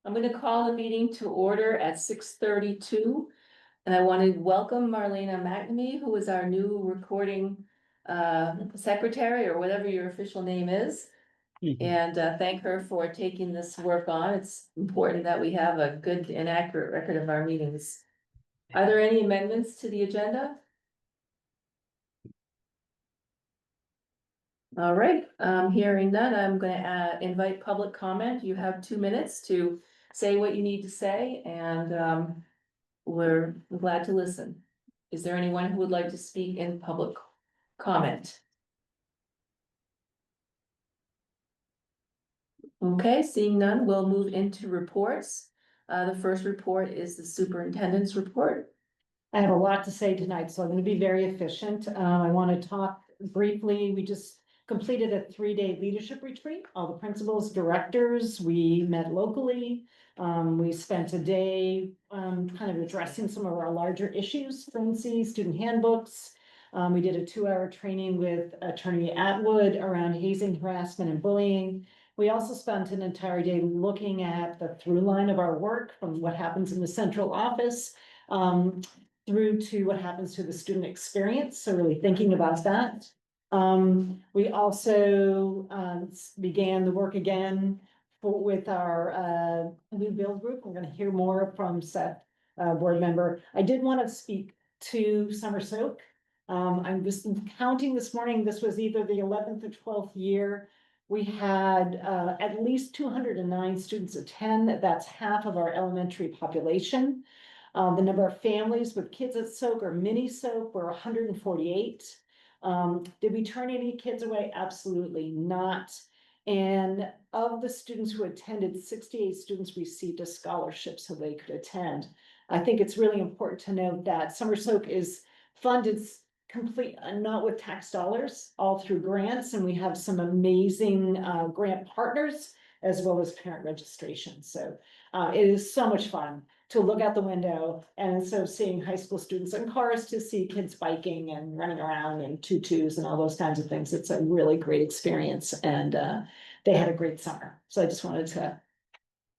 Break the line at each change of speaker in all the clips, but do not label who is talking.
I'm going to call the meeting to order at 6:32. And I want to welcome Marlena McNamee, who is our new recording secretary, or whatever your official name is. And thank her for taking this work on. It's important that we have a good and accurate record of our meetings. Are there any amendments to the agenda? All right, hearing none, I'm going to invite public comment. You have 2 minutes to say what you need to say, and we're glad to listen. Is there anyone who would like to speak in public comment? Okay, seeing none, we'll move into reports. The first report is the superintendent's report.
I have a lot to say tonight, so I'm going to be very efficient. I want to talk briefly. We just completed a 3-day leadership retreat. All the principals, directors, we met locally. We spent a day kind of addressing some of our larger issues, fluency, student handbooks. We did a 2-hour training with Attorney Atwood around hazing, harassment, and bullying. We also spent an entire day looking at the through line of our work from what happens in the central office through to what happens to the student experience. So really thinking about that. We also began the work again with our new build group. We're going to hear more from Seth, board member. I did want to speak to Summer Soak. I'm just counting this morning. This was either the 11th or 12th year. We had at least 209 students attend. That's half of our elementary population. The number of families with kids at Soak or mini Soak were 148. Did we turn any kids away? Absolutely not. And of the students who attended, 68 students received a scholarship so they could attend. I think it's really important to note that Summer Soak is funded complete, not with tax dollars, all through grants. And we have some amazing grant partners as well as parent registration. So it is so much fun to look out the window, and instead of seeing high school students in cars, to see kids biking and running around in tutus and all those kinds of things. It's a really great experience, and they had a great summer. So I just wanted to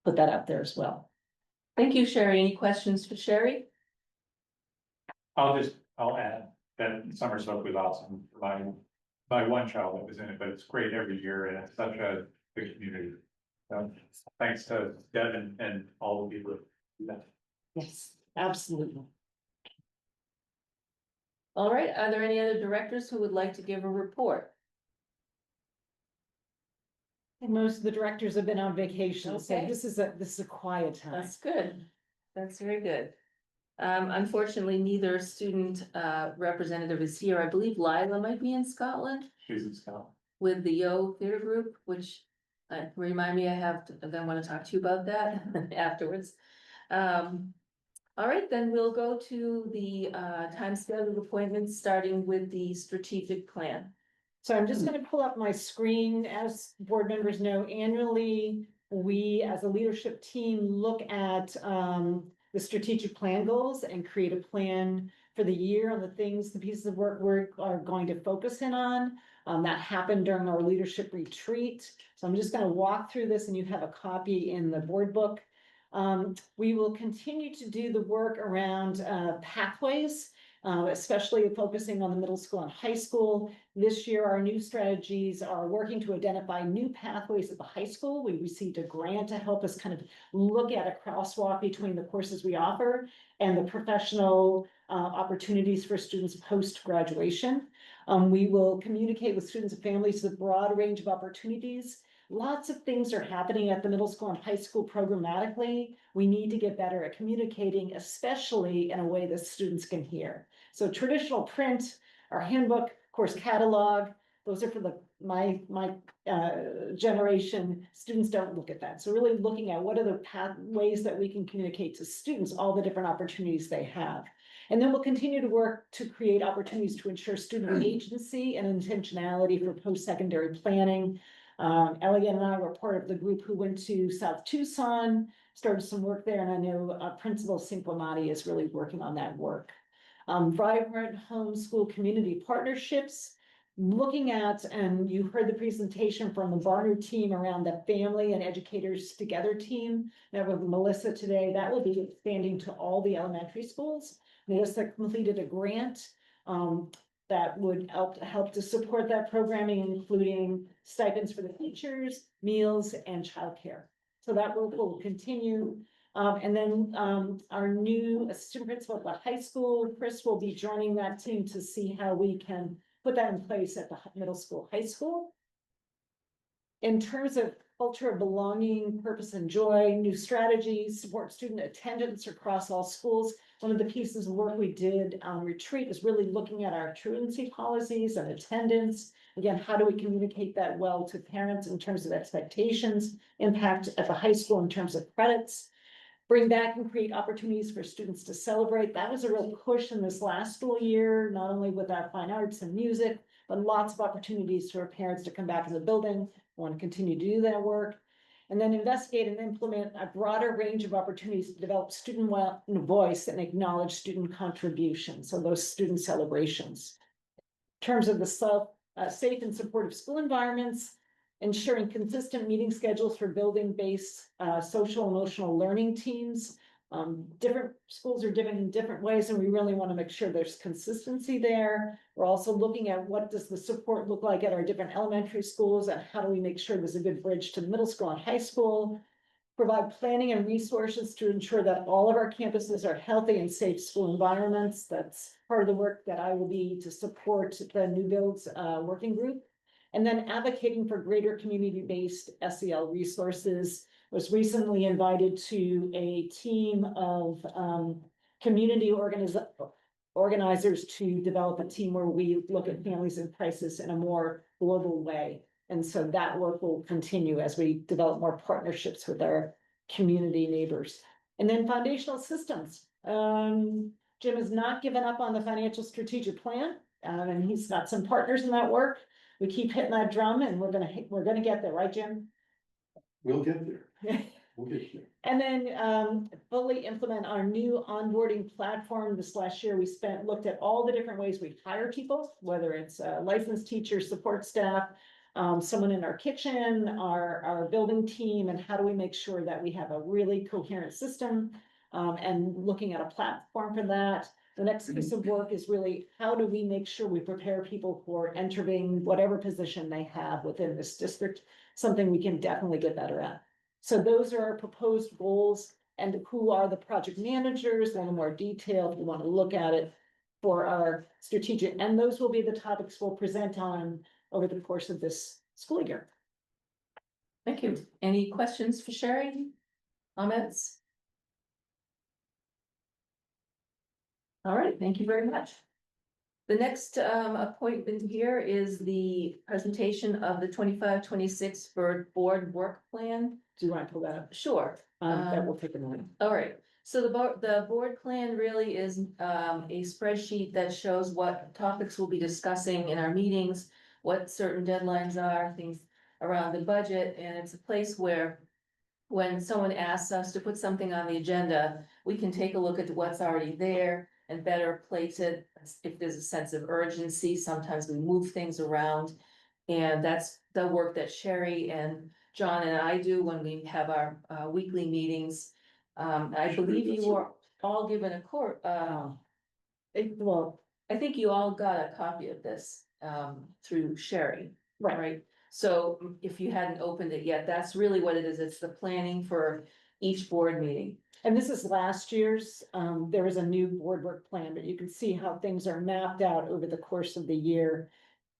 put that out there as well.
Thank you, Sherry. Any questions for Sherry?
I'll add that Summer Soak was awesome. My one child that was in it, but it's great every year, and it's such a big community. So thanks to Deb and all the people.
Yes, absolutely.
All right, are there any other directors who would like to give a report?
And most of the directors have been on vacation, so
Okay.
this is a quiet time.
That's good. That's very good. Unfortunately, neither student representative is here. I believe Lila might be in Scotland
She's in Scotland.
with the Yo Theater Group, which remind me, I want to talk to you about that afterwards. All right, then we'll go to the time scheduled appointments, starting with the strategic plan.
So I'm just going to pull up my screen. As board members know, annually, we as a leadership team look at the strategic plan goals and create a plan for the year on the things, the pieces of work we are going to focus in on. That happened during our leadership retreat. So I'm just going to walk through this, and you have a copy in the board book. We will continue to do the work around pathways, especially focusing on the middle school and high school. This year, our new strategies are working to identify new pathways at the high school. We received a grant to help us kind of look at a crosswalk between the courses we offer and the professional opportunities for students post-graduation. We will communicate with students and families with a broad range of opportunities. Lots of things are happening at the middle school and high school programmatically. We need to get better at communicating, especially in a way that students can hear. So traditional print, our handbook, course catalog, those are for my generation. Students don't look at that. So really looking at what are the pathways that we can communicate to students, all the different opportunities they have. And then we'll continue to work to create opportunities to ensure student agency and intentionality for post-secondary planning. Elliot and I were part of the group who went to South Tucson, started some work there, and I know Principal Cinquamati is really working on that work. Vibrant homeschool community partnerships. looking at, and you heard the presentation from the Barnard team around the family and educators together team. Now with Melissa today, that will be expanding to all the elementary schools. Melissa completed a grant that would help to support that programming, including stipends for the teachers, meals, and childcare. So that work will continue. And then our new assistant principal at the high school, Chris, will be joining that team to see how we can put that in place at the middle school, high school. In terms of culture of belonging, purpose and joy, new strategies, support student attendance across all schools. One of the pieces of work we did on retreat is really looking at our truancy policies and attendance. Again, how do we communicate that well to parents in terms of expectations, impact at the high school in terms of credits, bring back and create opportunities for students to celebrate. That was a real push in this last school year, not only with our fine arts and music, but lots of opportunities for parents to come back to the building, want to continue to do that work. And then investigate and implement a broader range of opportunities to develop student voice and acknowledge student contributions, so those student celebrations. In terms of the safe and supportive school environments, ensuring consistent meeting schedules for building-based social emotional learning teams. Different schools are different in different ways, and we really want to make sure there's consistency there. We're also looking at what does the support look like at our different elementary schools, and how do we make sure there's a good bridge to middle school and high school. Provide planning and resources to ensure that all of our campuses are healthy and safe school environments. That's part of the work that I will be to support the new builds working group. And then advocating for greater community-based SEL resources. Was recently invited to a team of community organizers to develop a team where we look at families in crisis in a more global way. And so that work will continue as we develop more partnerships with our community neighbors. And then foundational systems. Jim has not given up on the financial strategic plan, and he's got some partners in that work. We keep hitting that drum, and we're gonna get there, right, Jim?
We'll get there. We'll get there.
And then fully implement our new onboarding platform. This last year, we looked at all the different ways we hire people, whether it's licensed teachers, support staff, someone in our kitchen, our building team, and how do we make sure that we have a really coherent system, and looking at a platform for that. The next piece of work is really how do we make sure we prepare people for entering whatever position they have within this district, something we can definitely get better at. So those are our proposed goals, and who are the project managers, in more detail if you want to look at it for our strategic, and those will be the topics we'll present on over the course of this school year.
Thank you. Any questions for Sherry? Comments? All right, thank you very much. The next appointment here is the presentation of the 25-26 board work plan.
Do you want to pull that up?
Sure.
That will take a minute.
All right, so the board plan really is a spreadsheet that shows what topics we'll be discussing in our meetings, what certain deadlines are, things around the budget, and it's a place where when someone asks us to put something on the agenda, we can take a look at what's already there and better place it. If there's a sense of urgency, sometimes we move things around. And that's the work that Sherry and John and I do when we have our weekly meetings. I believe you were all given a well, I think you all got a copy of this through Sherry, right? So if you hadn't opened it yet, that's really what it is. It's the planning for each board meeting.
And this is last year's, there is a new board work plan, but you can see how things are mapped out over the course of the year.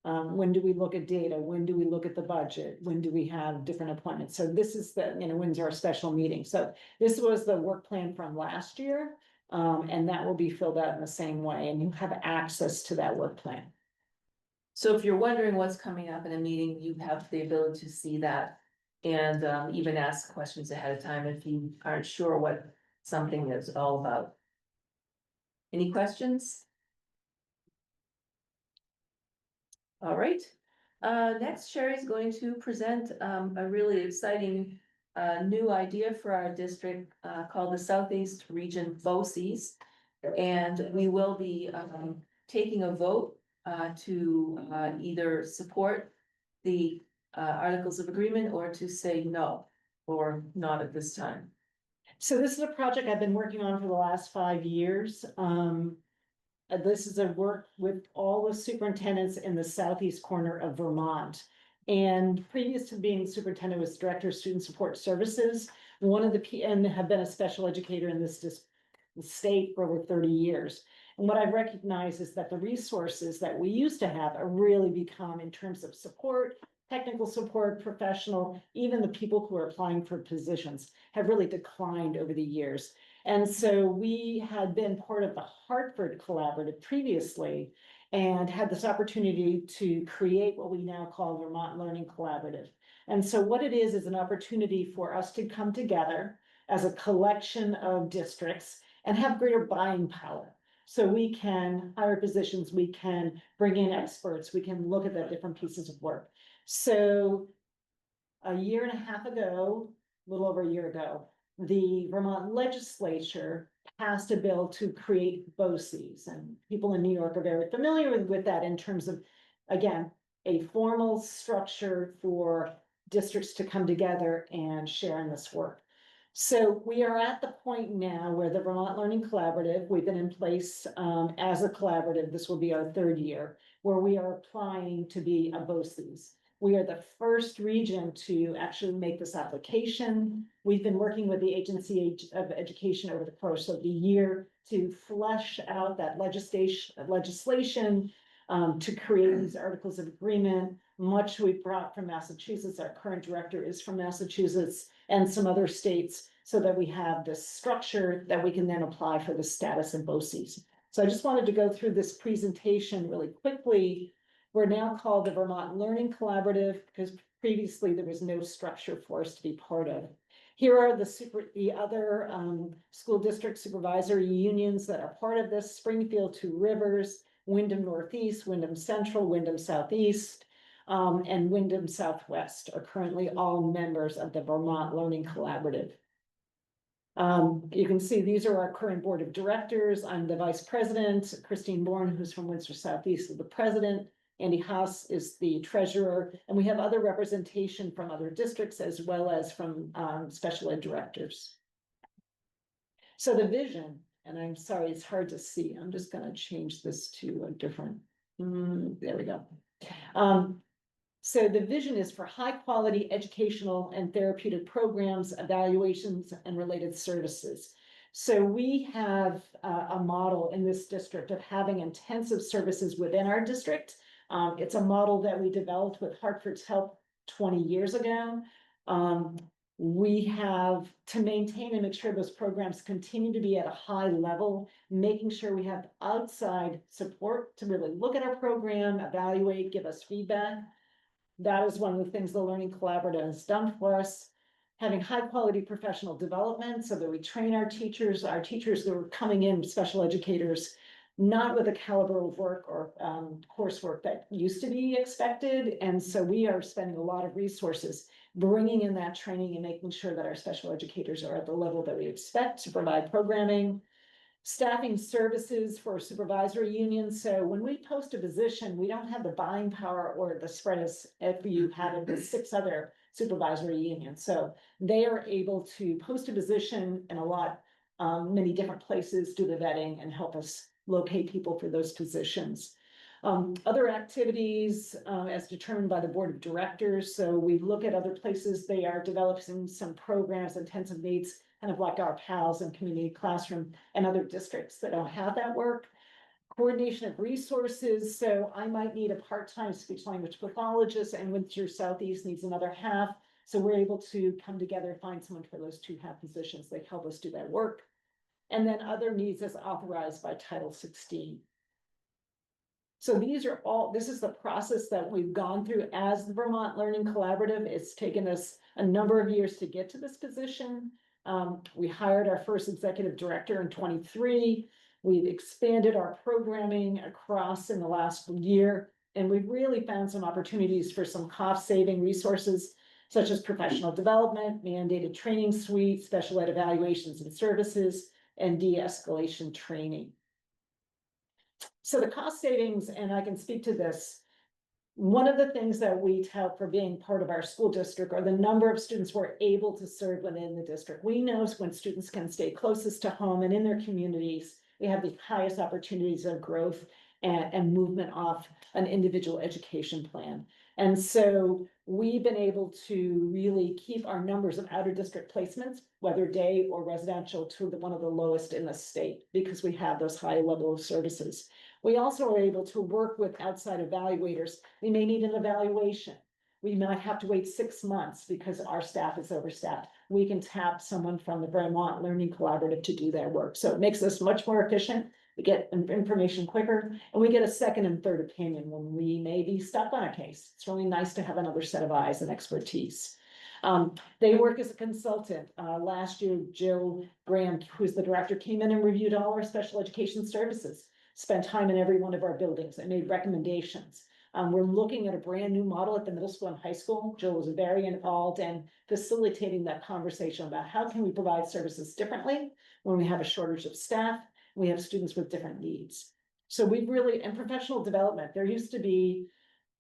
When do we look at data? When do we look at the budget? When do we have different appointments? So this is the, when's our special meeting? So this was the work plan from last year. And that will be filled out in the same way, and you have access to that work plan.
So if you're wondering what's coming up in a meeting, you have the ability to see that. And even ask questions ahead of time if you aren't sure what something is all about. Any questions? All right, next Sherry's going to present a really exciting new idea for our district called the Southeast Region BOCES. And we will be taking a vote to either support the Articles of Agreement or to say no, or not at this time.
So this is a project I've been working on for the last 5 years. This is a work with all the superintendents in the southeast corner of Vermont. And previous to being superintendent was director of student support services. One of the and have been a special educator in this state for over 30 years. And what I've recognized is that the resources that we used to have are really become in terms of support, technical support, professional, even the people who are applying for positions have really declined over the years. And so we had been part of the Hartford Collaborative previously and had this opportunity to create what we now call Vermont Learning Collaborative. And so what it is an opportunity for us to come together as a collection of districts and have greater buying power. So we can hire positions, we can bring in experts, we can look at the different pieces of work. So a year and a half ago, a little over a year ago, the Vermont legislature passed a bill to create BOCES, and people in New York are very familiar with that in terms of, again, a formal structure for districts to come together and share in this work. So we are at the point now where the Vermont Learning Collaborative, we've been in place as a collaborative, this will be our 3rd year, where we are applying to be a BOCES. We are the first region to actually make this application. We've been working with the Agency of Education over the course of the year to flesh out that legislation to create these articles of agreement. Much we've brought from Massachusetts. Our current director is from Massachusetts and some other states, so that we have this structure that we can then apply for the status of BOCES. So I just wanted to go through this presentation really quickly. We're now called the Vermont Learning Collaborative because previously there was no structure for us to be part of. Here are the other school district supervisory unions that are part of this: Springfield, Two Rivers, Wyndham Northeast, Wyndham Central, Wyndham Southeast, and Wyndham Southwest are currently all members of the Vermont Learning Collaborative. You can see these are our current board of directors. I'm the vice president. Christine Bourne, who's from Windsor Southeast, is the president. Andy Haas is the treasurer, and we have other representation from other districts as well as from special ed directors. So the vision, and I'm sorry, it's hard to see. I'm just going to change this to a different, there we go. So the vision is for high quality educational and therapeutic programs, evaluations, and related services. So we have a model in this district of having intensive services within our district. It's a model that we developed with Hartford's help 20 years ago. We have to maintain and make sure those programs continue to be at a high level, making sure we have outside support to really look at our program, evaluate, give us feedback. That is one of the things the Learning Collaborative has done for us. Having high quality professional development so that we train our teachers that are coming in, special educators, not with the caliber of work or coursework that used to be expected. And so we are spending a lot of resources bringing in that training and making sure that our special educators are at the level that we expect to provide programming. Staffing services for supervisory unions. So when we post a position, we don't have the buying power or the spread as if you had the 6 other supervisory unions. So they are able to post a position in many different places, do the vetting, and help us locate people for those positions. Other activities as determined by the board of directors. So we look at other places. They are developing some programs, intensive needs, kind of like our PALS and community classroom and other districts that don't have that work. Coordination of resources. So I might need a part-time speech language pathologist, and Windsor Southeast needs another half. So we're able to come together, find someone for those 2 half positions. They help us do that work. And then other needs as authorized by Title 16. So this is the process that we've gone through as the Vermont Learning Collaborative. It's taken us a number of years to get to this position. We hired our first executive director in 23. We've expanded our programming across in the last year, and we've really found some opportunities for some cost-saving resources, such as professional development, mandated training suite, special ed evaluations and services, and de-escalation training. So the cost savings, and I can speak to this. One of the things that we tout for being part of our school district are the number of students we're able to serve within the district. We know when students can stay closest to home and in their communities, we have the highest opportunities of growth and movement off an individual education plan. And so we've been able to really keep our numbers of outer district placements, whether day or residential, to one of the lowest in the state, because we have those high level of services. We also are able to work with outside evaluators. We may need an evaluation. We might have to wait 6 months because our staff is overstaffed. We can tap someone from the Vermont Learning Collaborative to do their work. So it makes us much more efficient. We get information quicker, and we get a second and third opinion when we may be stuck on a case. It's really nice to have another set of eyes and expertise. They work as a consultant. Last year, Jill Graham, who's the director, came in and reviewed all our special education services, spent time in every one of our buildings and made recommendations. We're looking at a brand new model at the middle school and high school. Jill was very involved in facilitating that conversation about how can we provide services differently when we have a shortage of staff, we have students with different needs. So we've really, and professional development, there used to be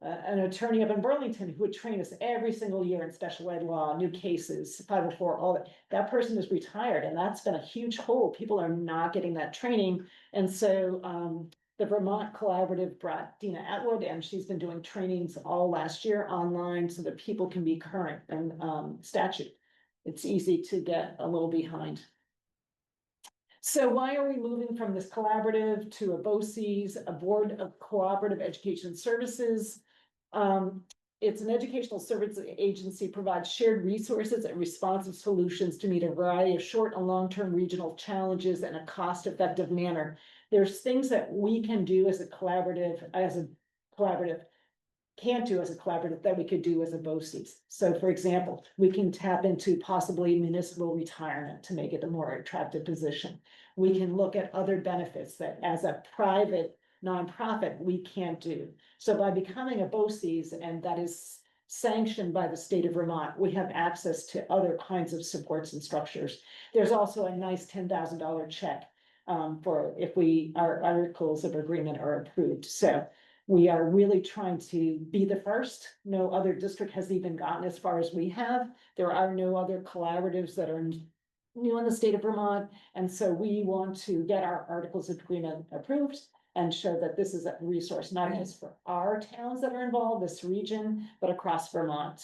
an attorney up in Burlington who would train us every single year in special ed law, new cases, 504, all that. That person is retired, and that's been a huge hole. People are not getting that training. And so the Vermont Collaborative brought Dina Atwood, and she's been doing trainings all last year online so that people can be current and statute. It's easy to get a little behind. So why are we moving from this collaborative to a BOCES, a Board of Cooperative Education Services? It's an educational service agency, provides shared resources and responsive solutions to meet a variety of short and long-term regional challenges in a cost-effective manner. There's things that we can do as a collaborative, can't do as a collaborative that we could do as a BOCES. So for example, we can tap into possibly municipal retirement to make it a more attractive position. We can look at other benefits that as a private nonprofit, we can't do. So by becoming a BOCES, and that is sanctioned by the state of Vermont, we have access to other kinds of supports and structures. There's also a nice $10,000 check for if our articles of agreement are approved. So we are really trying to be the first. No other district has even gotten as far as we have. There are no other collaboratives that are new in the state of Vermont. And so we want to get our articles of agreement approved and show that this is a resource, not just for our towns that are involved, this region, but across Vermont.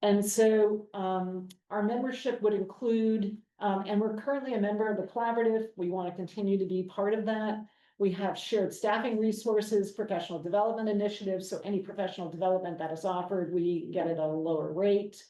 And so our membership would include, and we're currently a member of the collaborative. We want to continue to be part of that. We have shared staffing resources, professional development initiatives. So any professional development that is offered, we get at a lower rate.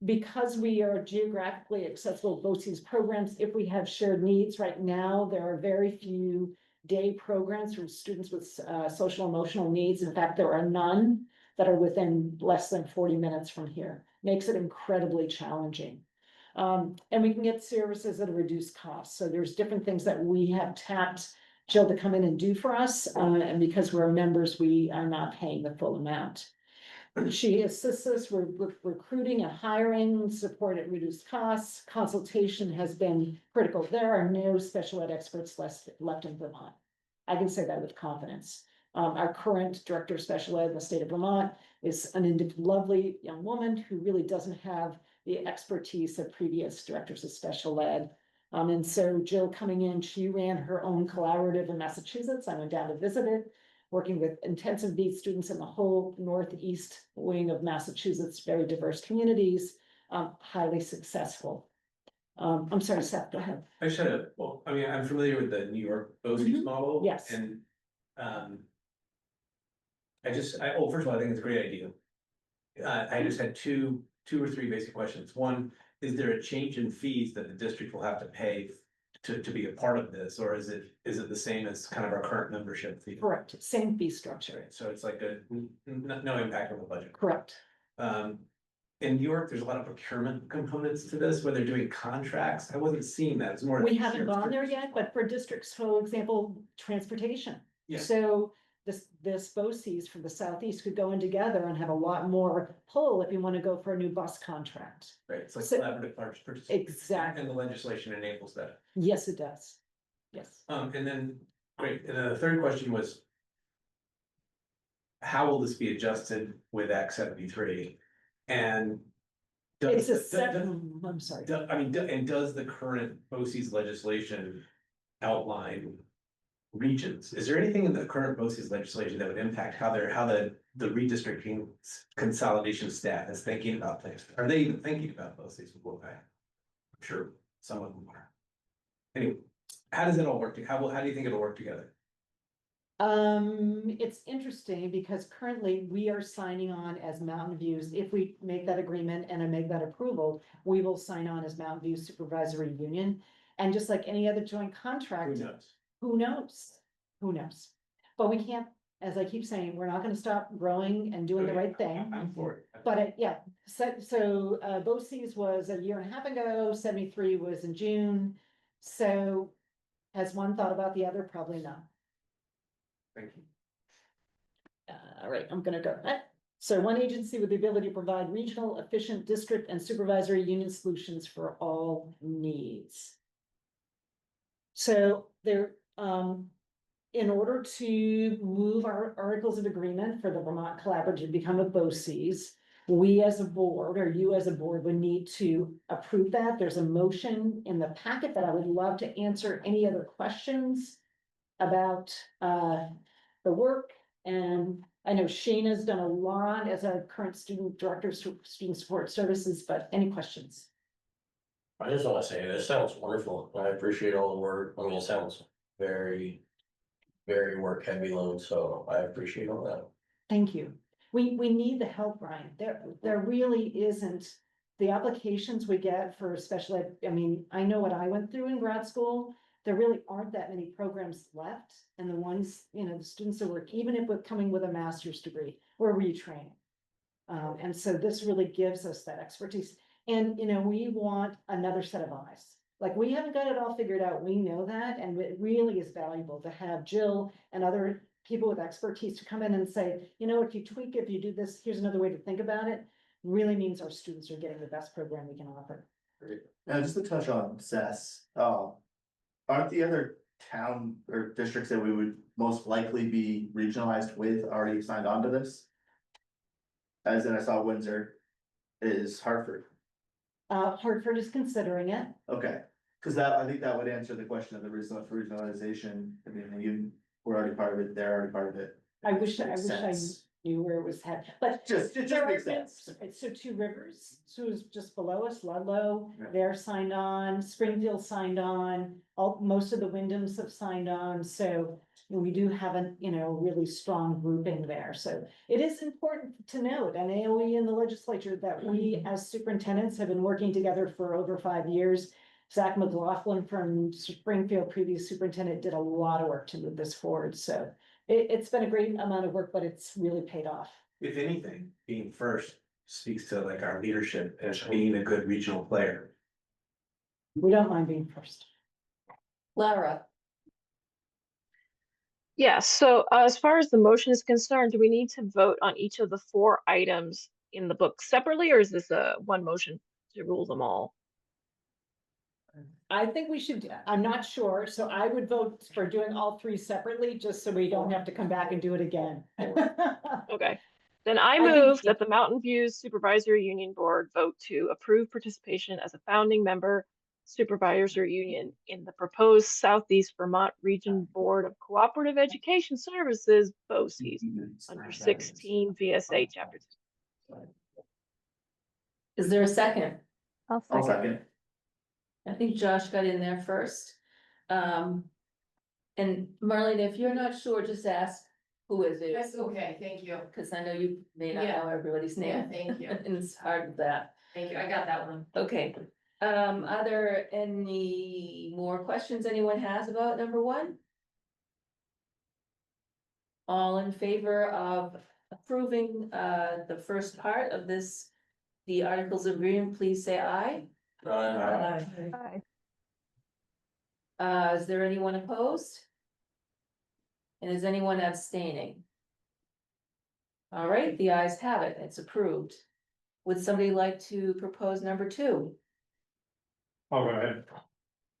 Because we are geographically accessible BOCES programs, if we have shared needs right now, there are very few day programs for students with social emotional needs. In fact, there are none that are within less than 40 minutes from here. Makes it incredibly challenging. And we can get services at a reduced cost. So there's different things that we have tapped Jill to come in and do for us. And because we're members, we are not paying the full amount. She assists us with recruiting and hiring, support at reduced costs. Consultation has been critical. There are no special ed experts left in Vermont. I can say that with confidence. Our current director of special ed in the state of Vermont is an lovely young woman who really doesn't have the expertise of previous directors of special ed. And so Jill coming in, she ran her own collaborative in Massachusetts. I went down to visit it, working with intensive needs students in the whole northeast wing of Massachusetts, very diverse communities, highly successful. I'm sorry, Seth, go ahead.
I should have, well, I mean, I'm familiar with the New York BOCES model.
Yes.
And, first of all, I think it's a great idea. I just had two or three basic questions. One, is there a change in fees that the district will have to pay to be a part of this, or is it the same as kind of our current membership fee?
Correct, same fee structure.
Right, so it's like no impact on the budget.
Correct.
In New York, there's a lot of procurement components to this, where they're doing contracts. I wasn't seeing that. It's more.
We haven't gone there yet, but for districts, for example, transportation.
Yeah.
So this BOCES for the Southeast could go in together and have a lot more pull if you want to go for a new bus contract.
Right, it's like
So-
collaborative participation.
Exactly.
And the legislation enables that.
Yes, it does. Yes.
And then, great, and then the third question was. How will this be adjusted with Act 73? And.
It's a
does-
separate, I'm sorry.
and does the current BOCES legislation outline regions? Is there anything in the current BOCES legislation that would impact how the redistricting consolidation staff is thinking about things? Are they even thinking about BOCES? Okay. I'm sure some of them are. Anyway, how does it all work? How do you think it'll work together?
It's interesting because currently we are signing on as Mountain Views. If we make that agreement and I make that approval, we will sign on as Mountain View Supervisory Union. And just like any other joint contract,
Who knows?
who knows? Who knows? But we can't, as I keep saying, we're not gonna stop growing and doing the right thing.
I'm for it.
But yeah, so BOCES was a year and a half ago, 73 was in June. So has one thought about the other? Probably not.
Thank you.
All right, I'm gonna go. So one agency with the ability to provide regional, efficient district and supervisory union solutions for all needs. So there, in order to move our articles of agreement for the Vermont Collaborative to become a BOCES, we as a board, or you as a board, would need to approve that. There's a motion in the packet that I would love to answer any other questions about the work. And I know Shayna's done a lot as a current student director of student support services, but any questions?
I just want to say, this sounds wonderful. I appreciate all the work. I mean, it sounds very, very work heavy load, so I appreciate all that.
Thank you. We need the help, Brian. There really isn't. The applications we get for special ed, I mean, I know what I went through in grad school. There really aren't that many programs left. And the ones, the students that work, even if we're coming with a master's degree, we're retraining. And so this really gives us that expertise. And, we want another set of eyes. Like, we haven't got it all figured out. We know that. And it really is valuable to have Jill and other people with expertise to come in and say, if you tweak, if you do this, here's another way to think about it. Really means our students are getting the best program we can offer.
Great. Now, just to touch on SES, aren't the other town or districts that we would most likely be regionalized with already signed on to this? As in, I saw Windsor is Hartford.
Hartford is considering it.
Okay, because I think that would answer the question of the regionalization. I mean, we're already part of it, they're already part of it.
I wish I
Makes sense.
knew where it was headed, but.
It just makes sense.
So Two Rivers, so it's just below us, Ludlow,
Yeah.
they're signed on, Springfield signed on, most of the Wyndhams have signed on, so. We do have a, really strong grouping there, so it is important to note, and AOE in the legislature, that we as superintendents have been working together for over 5 years. Zach McLaughlin from Springfield, previous superintendent, did a lot of work to move this forward, so it's been a great amount of work, but it's really paid off.
If anything, being first speaks to like our leadership as being a good regional player.
We don't mind being first.
Lara,
Yeah, so as far as the motion is concerned, do we need to vote on each of the 4 items in the book separately, or is this a one motion to rule them all?
I think we should, I'm not sure, so I would vote for doing all 3 separately, just so we don't have to come back and do it again.
Okay, then I
think-
move that the Mountain Views Supervisory Union Board vote to approve participation as a founding member supervisory union in the proposed Southeast Vermont Region Board of Cooperative Education Services, BOCES, under 16 VSA Chapter 2.
is there a second?
I'll second.
I think Josh got in there first. And Marlene, if you're not sure, just ask who is it?
That's okay, thank you.
Because I know you may not
Yeah.
know everybody's
Yeah,
name.
thank you.
And it's hard with that.
Thank you, I got that one.
Okay, are there any more questions anyone has about number 1? All in favor of approving the first part of this, the articles of agreement, please say aye.
Aye.
Is there anyone opposed? And is anyone abstaining? All right, the ayes have it, it's approved. Would somebody like to propose number 2?
I'll go ahead.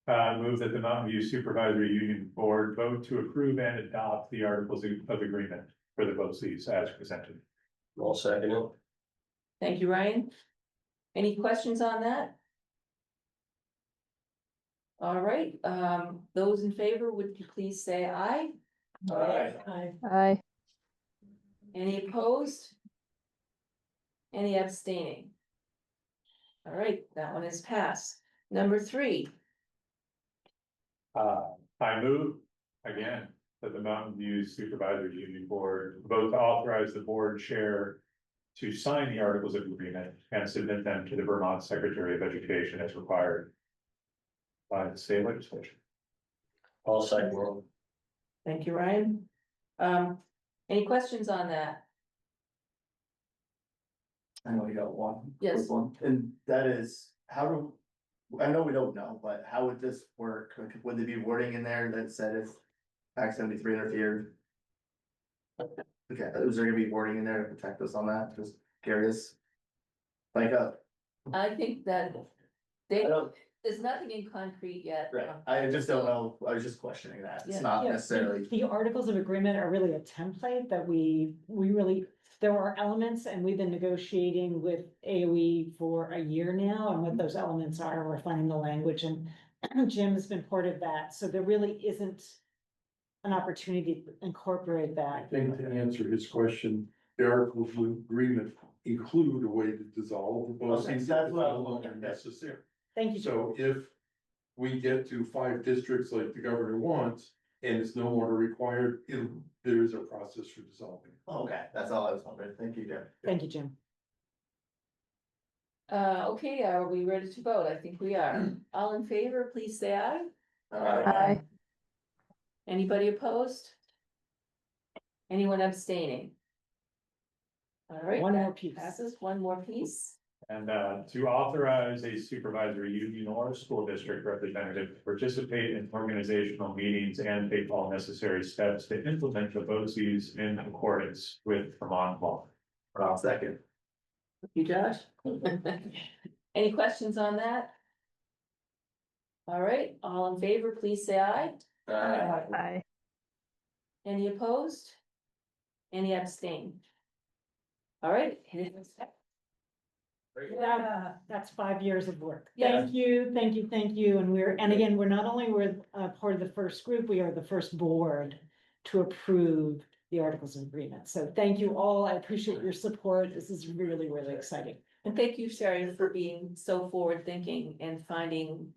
Move that the Mountain View Supervisory Union Board vote to approve and adopt the articles of agreement for the BOCES as presented.
I'll second it.
Thank you, Ryan. Any questions on that? All right, those in favor, would you please say aye?
Aye.
Aye.
Any opposed? Any abstaining? All right, that one is passed. Number 3,
I move again that the Mountain View Supervisory Union Board vote to authorize the board chair to sign the articles of agreement and submit them to the Vermont Secretary of Education as required by the state legislature.
I'll second it.
thank you, Ryan. Any questions on that?
I know we got one.
Yes.
quick one, and that is, how do, I know we don't know, but how would this work? Like, would there be wording in there that said if Act 73 interfered? Okay, is there gonna be wording in there to protect us on that? Just curious. Like,
I think that
I
they,
don't,
there's nothing in concrete yet.
right, I just don't know, I was just questioning that,
Yeah.
it's not
Yeah,
necessarily.
The articles of agreement are really a template that we really, there are elements, and we've been negotiating with AOE for a year now, and what those elements are, we're finding the language, and Jim has been part of that, so there really isn't an opportunity to incorporate
I
that.
think to answer his question, the articles of agreement include a way to dissolve the
Okay,
BOCES if
that's
it's
what I
no
was
longer
looking at.
necessary.
Thank you.
So if we get to 5 districts like the governor wants, and it's no longer required, there is a process for dissolving.
Okay, that's all I was wondering, thank you, Jim.
Thank you, Jim.
Okay, are we ready to vote? I think we are. All in favor, please say aye.
Aye.
Anybody opposed? Anyone abstaining? All right.
One
that
more piece.
Passes, one more piece.
And to authorize a supervisory union or school district representative to participate in organizational meetings and take all necessary steps to implement the BOCES in accordance with Vermont law.
I'll second.
You, Josh? Any questions on that? All right, all in favor, please say aye.
Aye.
Any opposed? Any abstain? All right.
That's 5 years of work.
Yeah.
Thank you, thank you, thank you. And again, we're not only part of the first group, we are the first board to approve the articles of agreement. So thank you all. I appreciate your support. This is really, really exciting.
And thank you, Sherry, for being so forward-thinking and finding,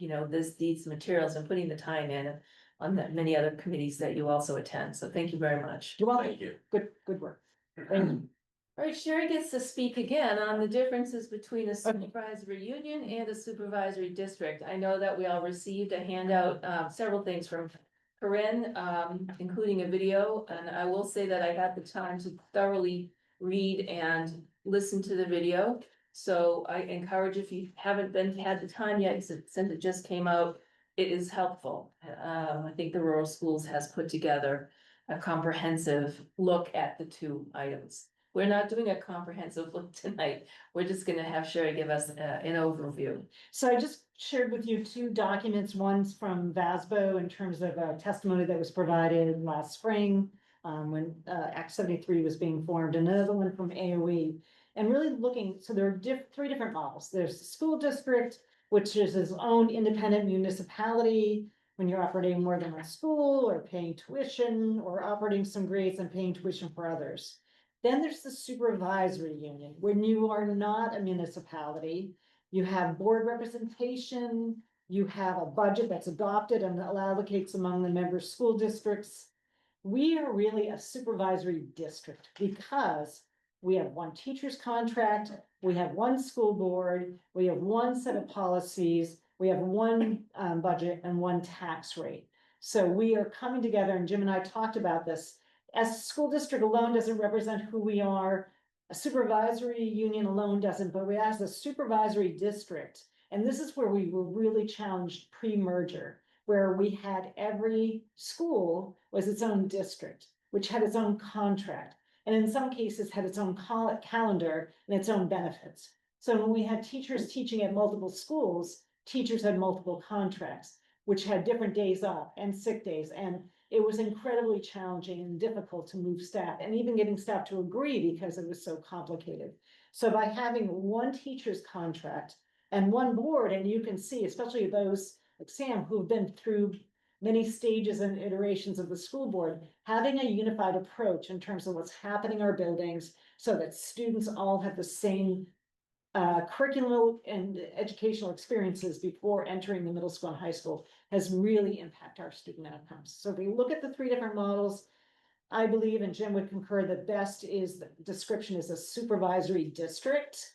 these materials and putting the time in on the many other committees that you also attend. So thank you very much.
You're welcome.
Thank you.
Good work. Thank you.
All right, Sherry gets to speak again on the differences between a supervisory union and a supervisory district. I know that we all received a handout, several things from Corinne, including a video, and I will say that I had the time to thoroughly read and listen to the video. So I encourage, if you haven't had the time yet, since it just came out, it is helpful. I think the rural schools has put together a comprehensive look at the two items. We're not doing a comprehensive look tonight. We're just gonna have Sherry give us an overview.
So I just shared with you 2 documents. One's from VASBO in terms of a testimony that was provided last spring, when Act 73 was being formed, another one from AOE. And really looking, so there are 3 different models. There's the school district, which is its own independent municipality, when you're operating more than one school or paying tuition or operating some grades and paying tuition for others. Then there's the supervisory union, when you are not a municipality, you have board representation, you have a budget that's adopted and allocates among the member school districts. We are really a supervisory district because we have one teacher's contract, we have one school board, we have one set of policies, we have one budget and one tax rate. So we are coming together, and Jim and I talked about this. As a school district alone doesn't represent who we are, a supervisory union alone doesn't, but we as a supervisory district, and this is where we were really challenged pre-merger, where we had every school was its own district, which had its own contract, and in some cases had its own calendar and its own benefits. So when we had teachers teaching at multiple schools, teachers had multiple contracts. which had different days off and sick days, and it was incredibly challenging and difficult to move staff, and even getting staff to agree because it was so complicated. So by having one teacher's contract and one board, and you can see, especially those like Sam, who've been through many stages and iterations of the school board, having a unified approach in terms of what's happening in our buildings, so that students all have the same curriculum and educational experiences before entering the middle school and high school, has really impacted our student outcomes. So if we look at the three different models, I believe, and Jim would concur, the best is the description is a supervisory district.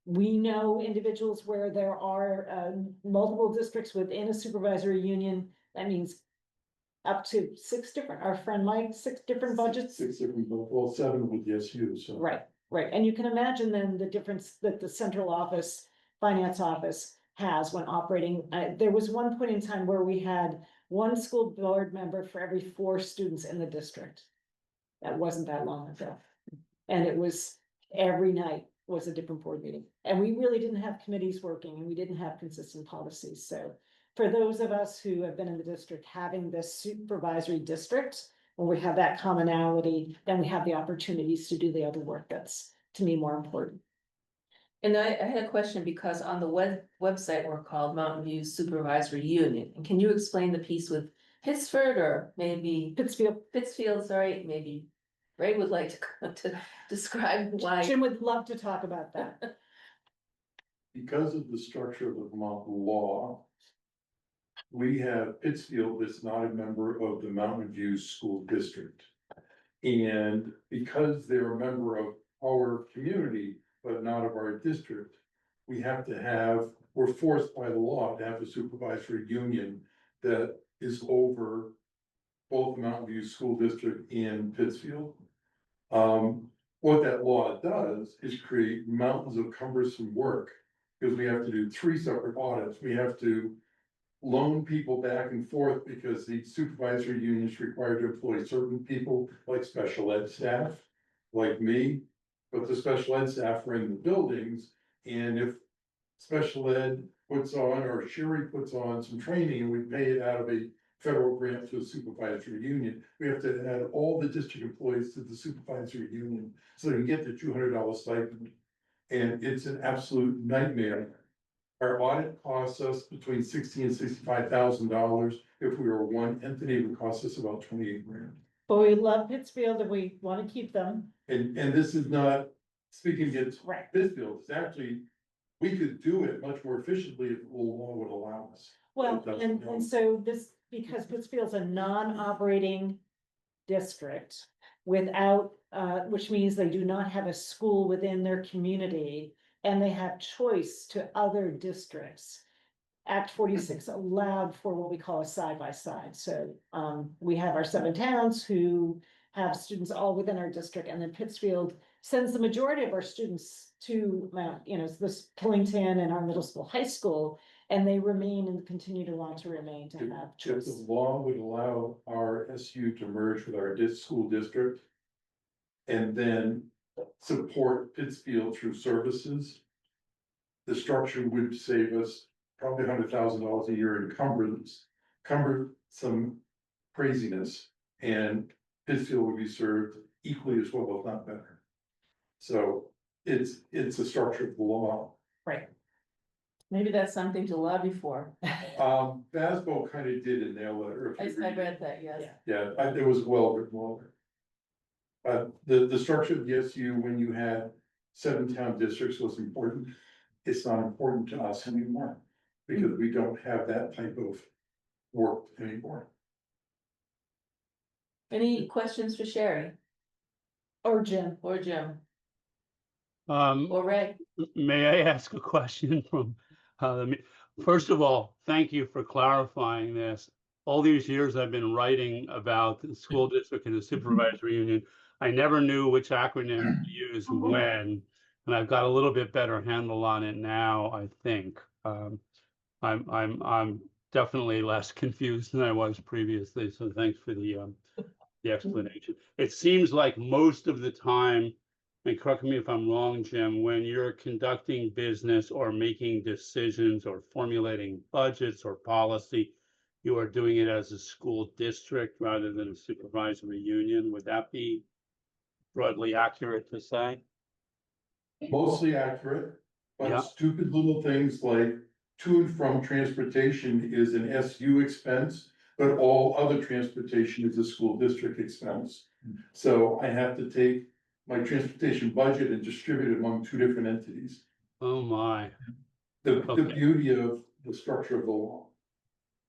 We know individuals where there are multiple districts within a supervisory union. That means up to 6 different, our friend Mike, 6 different budgets.
6 different, well, 7 with the SU, so.
Right, right. And you can imagine then the difference that the central office, finance office has when operating. There was one point in time where we had one school board member for every 4 students in the district. That wasn't that long ago. And it was every night was a different board meeting. And we really didn't have committees working, and we didn't have consistent policies. So for those of us who have been in the district, having this supervisory district, when we have that commonality, then we have the opportunities to do the other work that's, to me, more important.
And I had a question because on the website, we're called Mountain View Supervisory Union. And can you explain the piece with Pittsford or maybe Pittsfield, sorry, maybe Ray would like to describe why.
Jim would love to talk about that.
Because of the structure of the Vermont law, we have Pittsfield that's not a member of the Mountain View School District. And because they're a member of our community, but not of our district, we're forced by the law to have a supervisory union that is over both the Mountain View School District and Pittsfield. What that law does is create mountains of cumbersome work, because we have to do 3 separate audits. We have to loan people back and forth because the supervisory union is required to employ certain people, like special ed staff, like me. But the special ed staff are in the buildings, and if special ed puts on, or Sherry puts on some training, and we pay it out of a federal grant to a supervisory union, we have to add all the district employees to the supervisory union so they can get the $200 stipend. And it's an absolute nightmare. Our audit costs us between $60,000 and $65,000. If we were one entity, it would cost us about 28 grand.
But we love Pittsfield and we want to keep them.
And this is not speaking against
Right.
Pittsfield, it's actually, we could do it much more efficiently if the law would allow us.
Well,
It doesn't, no.
and so this, because Pittsfield's a non-operating district without, which means they do not have a school within their community, and they have choice to other districts. Act 46 allowed for what we call a side-by-side. So we have our 7 towns who have students all within our district, and then Pittsfield sends the majority of our students to Mount, this Killington and our middle school, high school, and they remain and continue to want to remain to have
If the
choice.
law would allow our SU to merge with our school district and then support Pittsfield through services, the structure would save us probably $100,000 a year in cumbersome craziness, and Pittsfield would be served equally as well, if not better. So it's a structure of the law.
Right.
Maybe that's something to lobby for.
Vasbo kind of did in their letter. if you
I
read it.
read that, yes.
Yeah.
Yeah, it was well written. The structure of the SU, when you had 7 town districts, was important. It's not important to us anymore, because we don't have that type of work anymore.
Any questions for Sherry
Or Jim.
or Jim
Um,
or Ray?
may I ask a question from, first of all, thank you for clarifying this. All these years I've been writing about the school district and the supervisory union. I never knew which acronym to use when, and I've got a little bit better handle on it now, I think. I'm definitely less confused than I was previously, so thanks for the explanation. It seems like most of the time, and correct me if I'm wrong, Jim, when you're conducting business or making decisions or formulating budgets or policy, you are doing it as a school district rather than a supervisory union. Would that be broadly accurate to say?
Mostly accurate,
Yeah.
but stupid little things like to and from transportation is an SU expense, but all other transportation is a school district expense. So I have to take my transportation budget and distribute it among two different entities.
Oh, my.
The
Okay.
beauty of the structure of the law.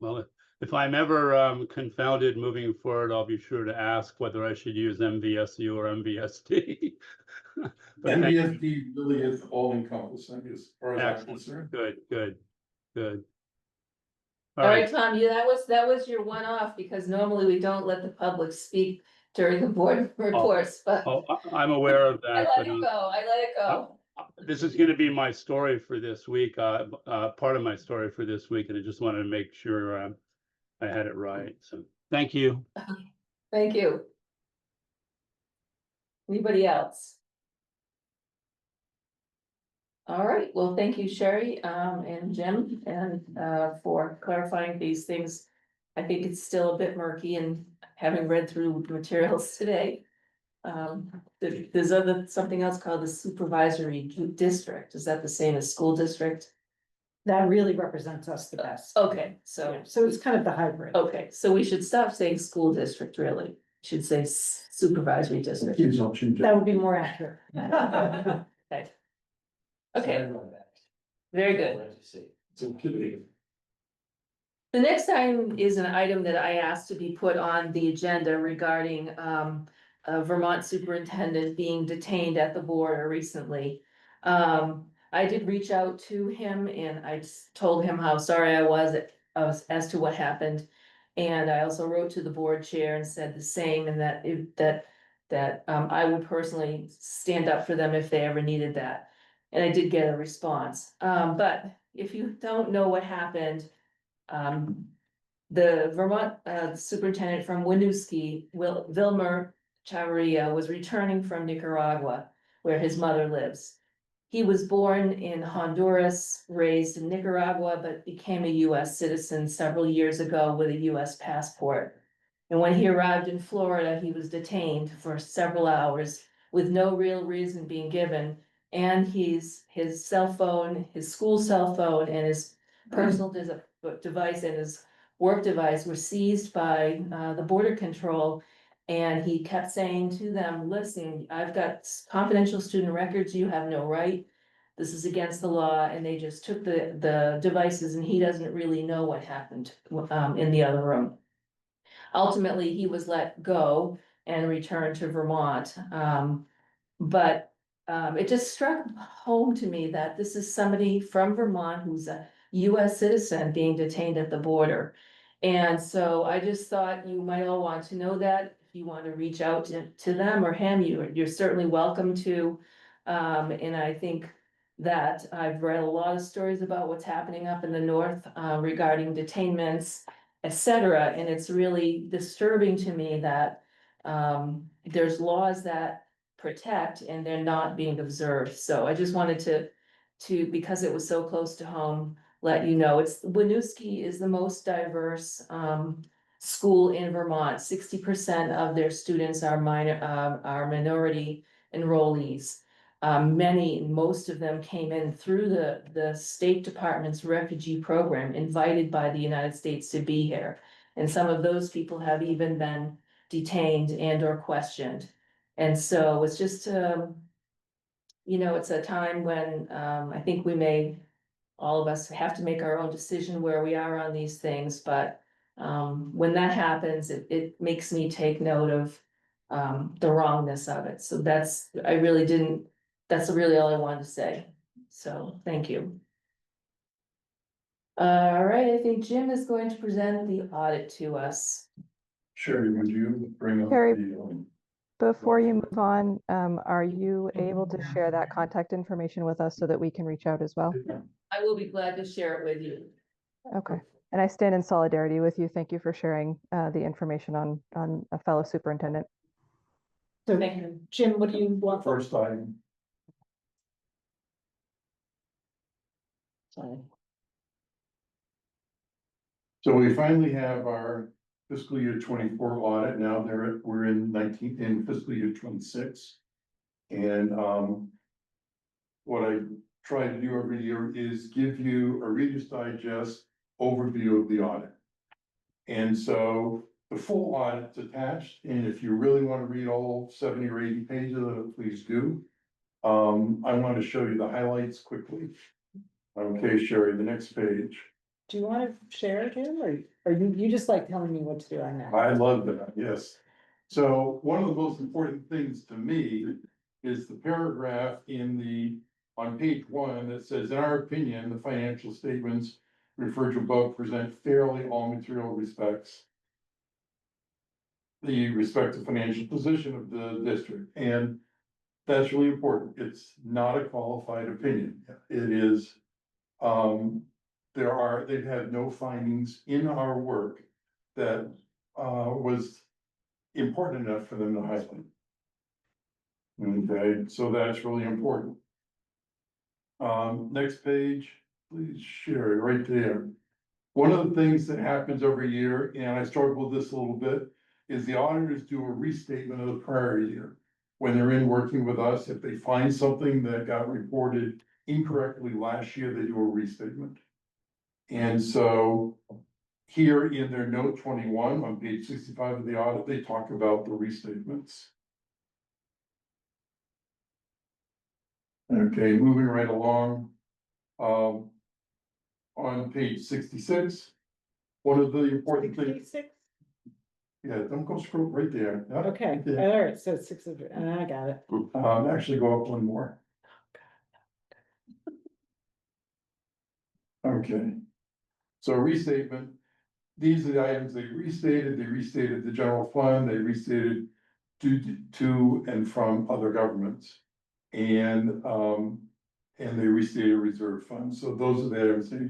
Well, if I'm ever confounded moving forward, I'll be sure to ask whether I should use MVSU or MVSD. But thank you.
MVSD really is all encompassing as far as I'm
Excellent.
concerned.
Good.
All right, Tom, yeah, that was your one-off, because normally we don't let the public speak during the board reports, but
Oh, I'm aware of
I
that,
let it go, I let it go.
this is gonna be my story for this week, part of my story for this week, and I just wanted to make sure I had it right. So, thank you.
Thank you. Anybody else? All right, well, thank you, Sherry, and Jim, and, for clarifying these things. I think it's still a bit murky, and having read through the materials today. There's something else called the supervisory district. Is that the same as school district?
That really represents us the best.
Okay, so,
Yeah, so it's kind of the hybrid.
okay, so we should stop saying school district, really. Should say supervisory district.
Please don't change
That
it.
would be more accurate.
Okay. Okay, very good.
It's intimidating.
The next item is an item that I asked to be put on the agenda regarding a Vermont superintendent being detained at the border recently. I did reach out to him and I told him how sorry I was as to what happened. And I also wrote to the board chair and said the same, and that I would personally stand up for them if they ever needed that. And I did get a response. But if you don't know what happened, the Vermont superintendent from Winooski, Vilmer Chavarria, was returning from Nicaragua, where his mother lives. He was born in Honduras, raised in Nicaragua, but became a US citizen several years ago with a US passport. And when he arrived in Florida, he was detained for several hours with no real reason being given. And his cell phone, his school cell phone, and his personal device and his work device were seized by the border control. And he kept saying to them, listen, I've got confidential student records, you have no right. This is against the law, and they just took the devices, and he doesn't really know what happened in the other room. Ultimately, he was let go and returned to Vermont. But it just struck home to me that this is somebody from Vermont who's a US citizen being detained at the border. And so I just thought you might all want to know that. If you want to reach out to them or him, you're certainly welcome to. And I think that I've read a lot of stories about what's happening up in the north regarding detainments, etc. And it's really disturbing to me that there's laws that protect and they're not being observed. So I just wanted to, because it was so close to home, let you know. Winooski is the most diverse school in Vermont. 60% of their students are minority enrollees. Most of them came in through the State Department's refugee program, invited by the United States to be here. And some of those people have even been detained and or questioned. And so it's just, it's a time when I think all of us have to make our own decision where we are on these things, but when that happens, it makes me take note of the wrongness of it. So that's really all I wanted to say. So thank you. All right, I think Jim is going to present the audit to us.
Sherry, would you bring up
Sherry,
the?
Before you move on, are you able to share that contact information with us so that we can reach out as well?
I will be glad to share it with you.
Okay. And I stand in solidarity with you. Thank you for sharing the information on a fellow superintendent.
So
Thank you.
Jim, what do you want?
First item,
Sorry.
so we finally have our fiscal year 24 audit. Now we're in fiscal year 26. And, what I try to do every year is give you a Reader's Digest overview of the audit. And so the full audit's attached, and if you really want to read all 70 or 80 pages of it, please do. I want to show you the highlights quickly. Okay, Sherry, the next page.
Do you want to share, Jim, or you just like telling me what to do on that?
I love that, yes. So one of the most important things to me is the paragraph on page 1 that says, in our opinion, the financial statements referred to above present fairly all material respects the respective financial position of the district. And that's really important. It's not a qualified opinion. It is, they've had no findings in our work that was important enough for them to highlight. Okay, so that's really important. Next page, please, Sherry, right there. One of the things that happens every year, and I struggle with this a little bit, is the auditors do a restatement of the prior year. When they're in working with us, if they find something that got reported incorrectly last year, they do a restatement. And so here in their note 21 on page 65 of the audit, they talk about the restatements. Okay, moving right along. On page 66, one of the important things.
66?
Yeah, don't go scroll right there. Yeah,
Okay,
right there.
all right, so 600, I got it.
Actually go up one more. Okay. So restatement, these are the items they restated the general fund, they restated to and from other governments. And they restated reserve funds, so those are the items they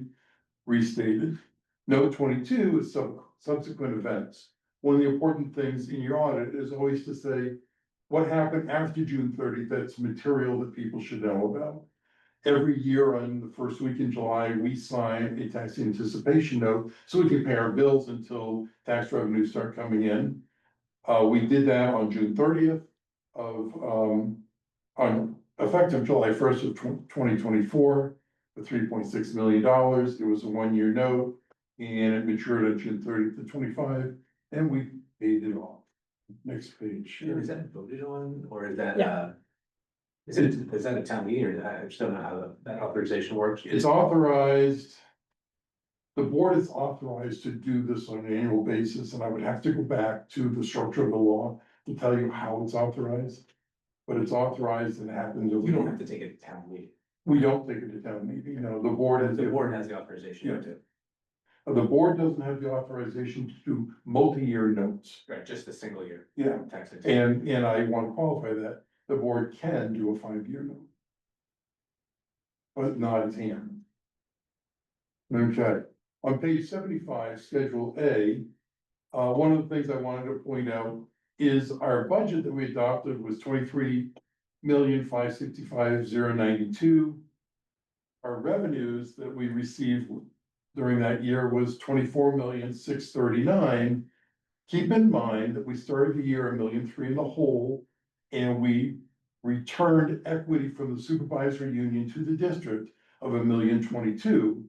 restated. Note 22 is subsequent events. One of the important things in your audit is always to say, what happened after June 30th, that's material that people should know about. Every year on the first week in July, we sign a tax anticipation note, so we can pay our bills until tax revenues start coming in. We did that on June 30th on effective July 1st of 2024, for $3.6 million. It was a 1-year note, and it matured on June 30th of 25, and we paid it off. Next page.
Is that voted on, or is that,
Yeah.
is that a town meeting, or I just don't know how that authorization works?
It's authorized. The board is authorized to do this on an annual basis, and I would have to go back to the structure of the law to tell you how it's authorized. But it's authorized and happens.
We don't have to take it to town meeting.
We don't take it to town meeting, you know, the board has.
The board has the authorization
Yeah.
to,
The board doesn't have the authorization to do multi-year notes.
right, just a single year.
Yeah.
Tax.
And I want to qualify that, the board can do a 5-year note. But not as hand. Okay, on page 75, Schedule A, one of the things I wanted to point out is our budget that we adopted was 23,565,092. Our revenues that we received during that year was 24,639,000. Keep in mind that we started the year 1.3 million in the hole, and we returned equity from the supervisory union to the district of 1,022,000.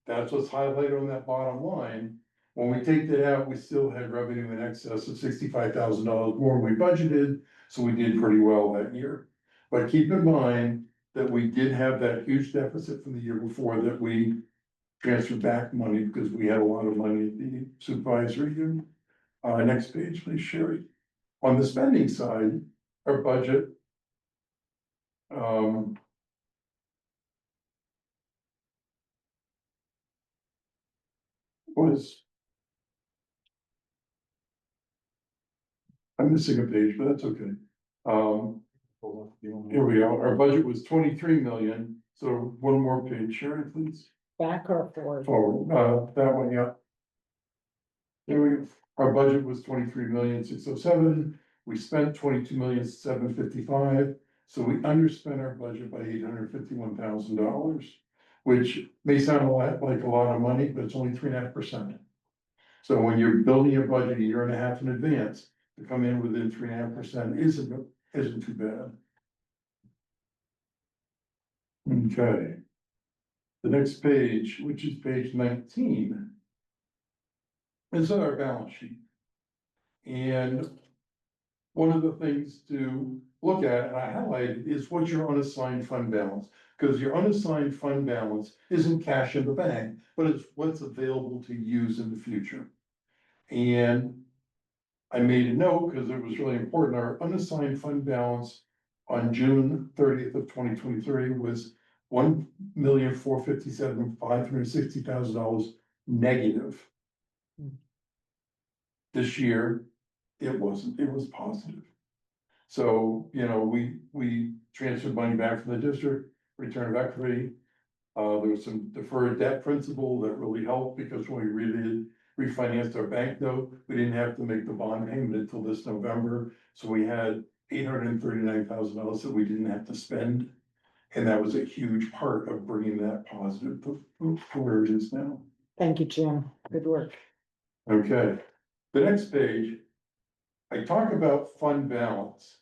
That's what's highlighted on that bottom line. When we take that out, we still had revenue in excess of $65,000 more than we budgeted, so we did pretty well that year. But keep in mind that we did have that huge deficit from the year before that we transferred back money because we had a lot of money at the supervisory union. Next page, please, Sherry. On the spending side, our budget was. I'm missing a page, but that's okay. Here we go. Our budget was 23 million. So one more page, Sherry, please.
Back or forward?
Forward, that one, yeah. There we go. Our budget was 23,607,000. We spent 22,755,000, so we underspent our budget by $851,000. Which may sound like a lot of money, but it's only 3.5%. So when you're building your budget a year and a half in advance, to come in within 3.5% isn't too bad. Okay. The next page, which is page 19. Is our balance sheet. And one of the things to look at, and I highlighted, is what's your unassigned fund balance. Because your unassigned fund balance isn't cash in the bank, but it's what's available to use in the future. And I made a note because it was really important. Our unassigned fund balance on June 30th of 2023 was $1,457,560,000 negative. This year, it wasn't, it was positive. So, you know, we transferred money back from the district, return of equity. There was some deferred debt principal that really helped because when we really refinanced our bank note, we didn't have to make the bond payment until this November. So we had $839,000 that we didn't have to spend. And that was a huge part of bringing that positive to where it is now.
Thank you, Jim. Good work.
Okay, the next page, I talk about fund balance.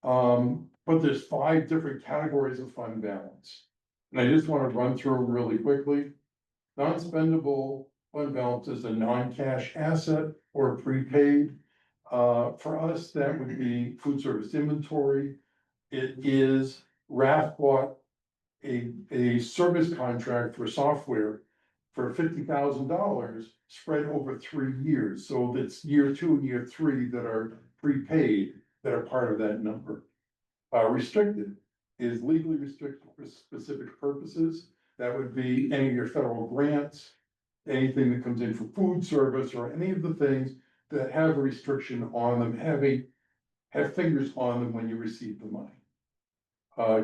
But there's 5 different categories of fund balance. And I just want to run through them really quickly. Non-spendable fund balance is a non-cash asset or prepaid. For us, that would be food service inventory. It is RAF bought a service contract for software for $50,000 spread over 3 years. So that's year 2 and year 3 that are prepaid, that are part of that number. Restricted is legally restricted for specific purposes. That would be any of your federal grants, anything that comes in for food service, or any of the things that have a restriction on them, have fingers on them when you receive the money.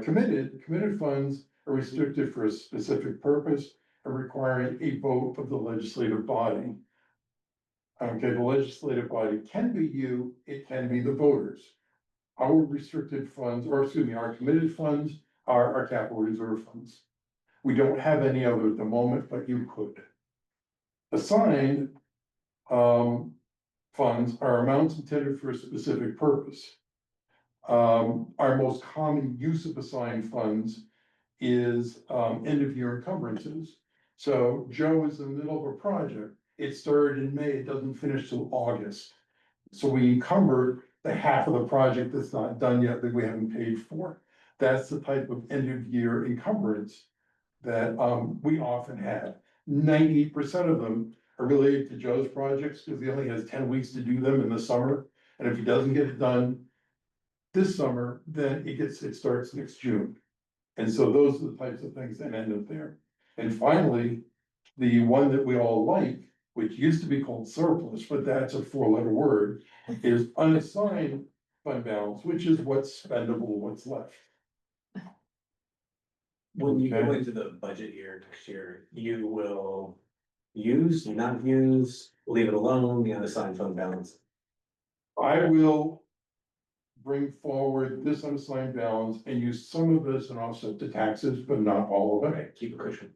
Committed funds are restricted for a specific purpose and requiring a vote of the legislative body. Okay, the legislative body can be you, it can be the voters. Our restricted funds, or excuse me, our committed funds are our capital reserve funds. We don't have any other at the moment, but you could. Assigned funds are amounts intended for a specific purpose. Our most common use of assigned funds is end of year encumbrances. So Joe is in the middle of a project. It started in May, it doesn't finish till August. So we encumber the half of the project that's not done yet that we haven't paid for. That's the type of end of year encumbrance that we often have. 98% of them are related to Joe's projects because he only has 10 weeks to do them in the summer. And if he doesn't get it done this summer, then it starts next June. And so those are the types of things that end up there. And finally, the one that we all like, which used to be called surplus, but that's a 4-letter word, is unassigned fund balance, which is what's spendable, what's left.
When you go
Okay.
into the budget year next year, you will use, not use, leave it alone, the unassigned fund balance.
I will bring forward this unassigned balance and use some of this and offset the taxes, but not all of it.
Okay, keep a cushion.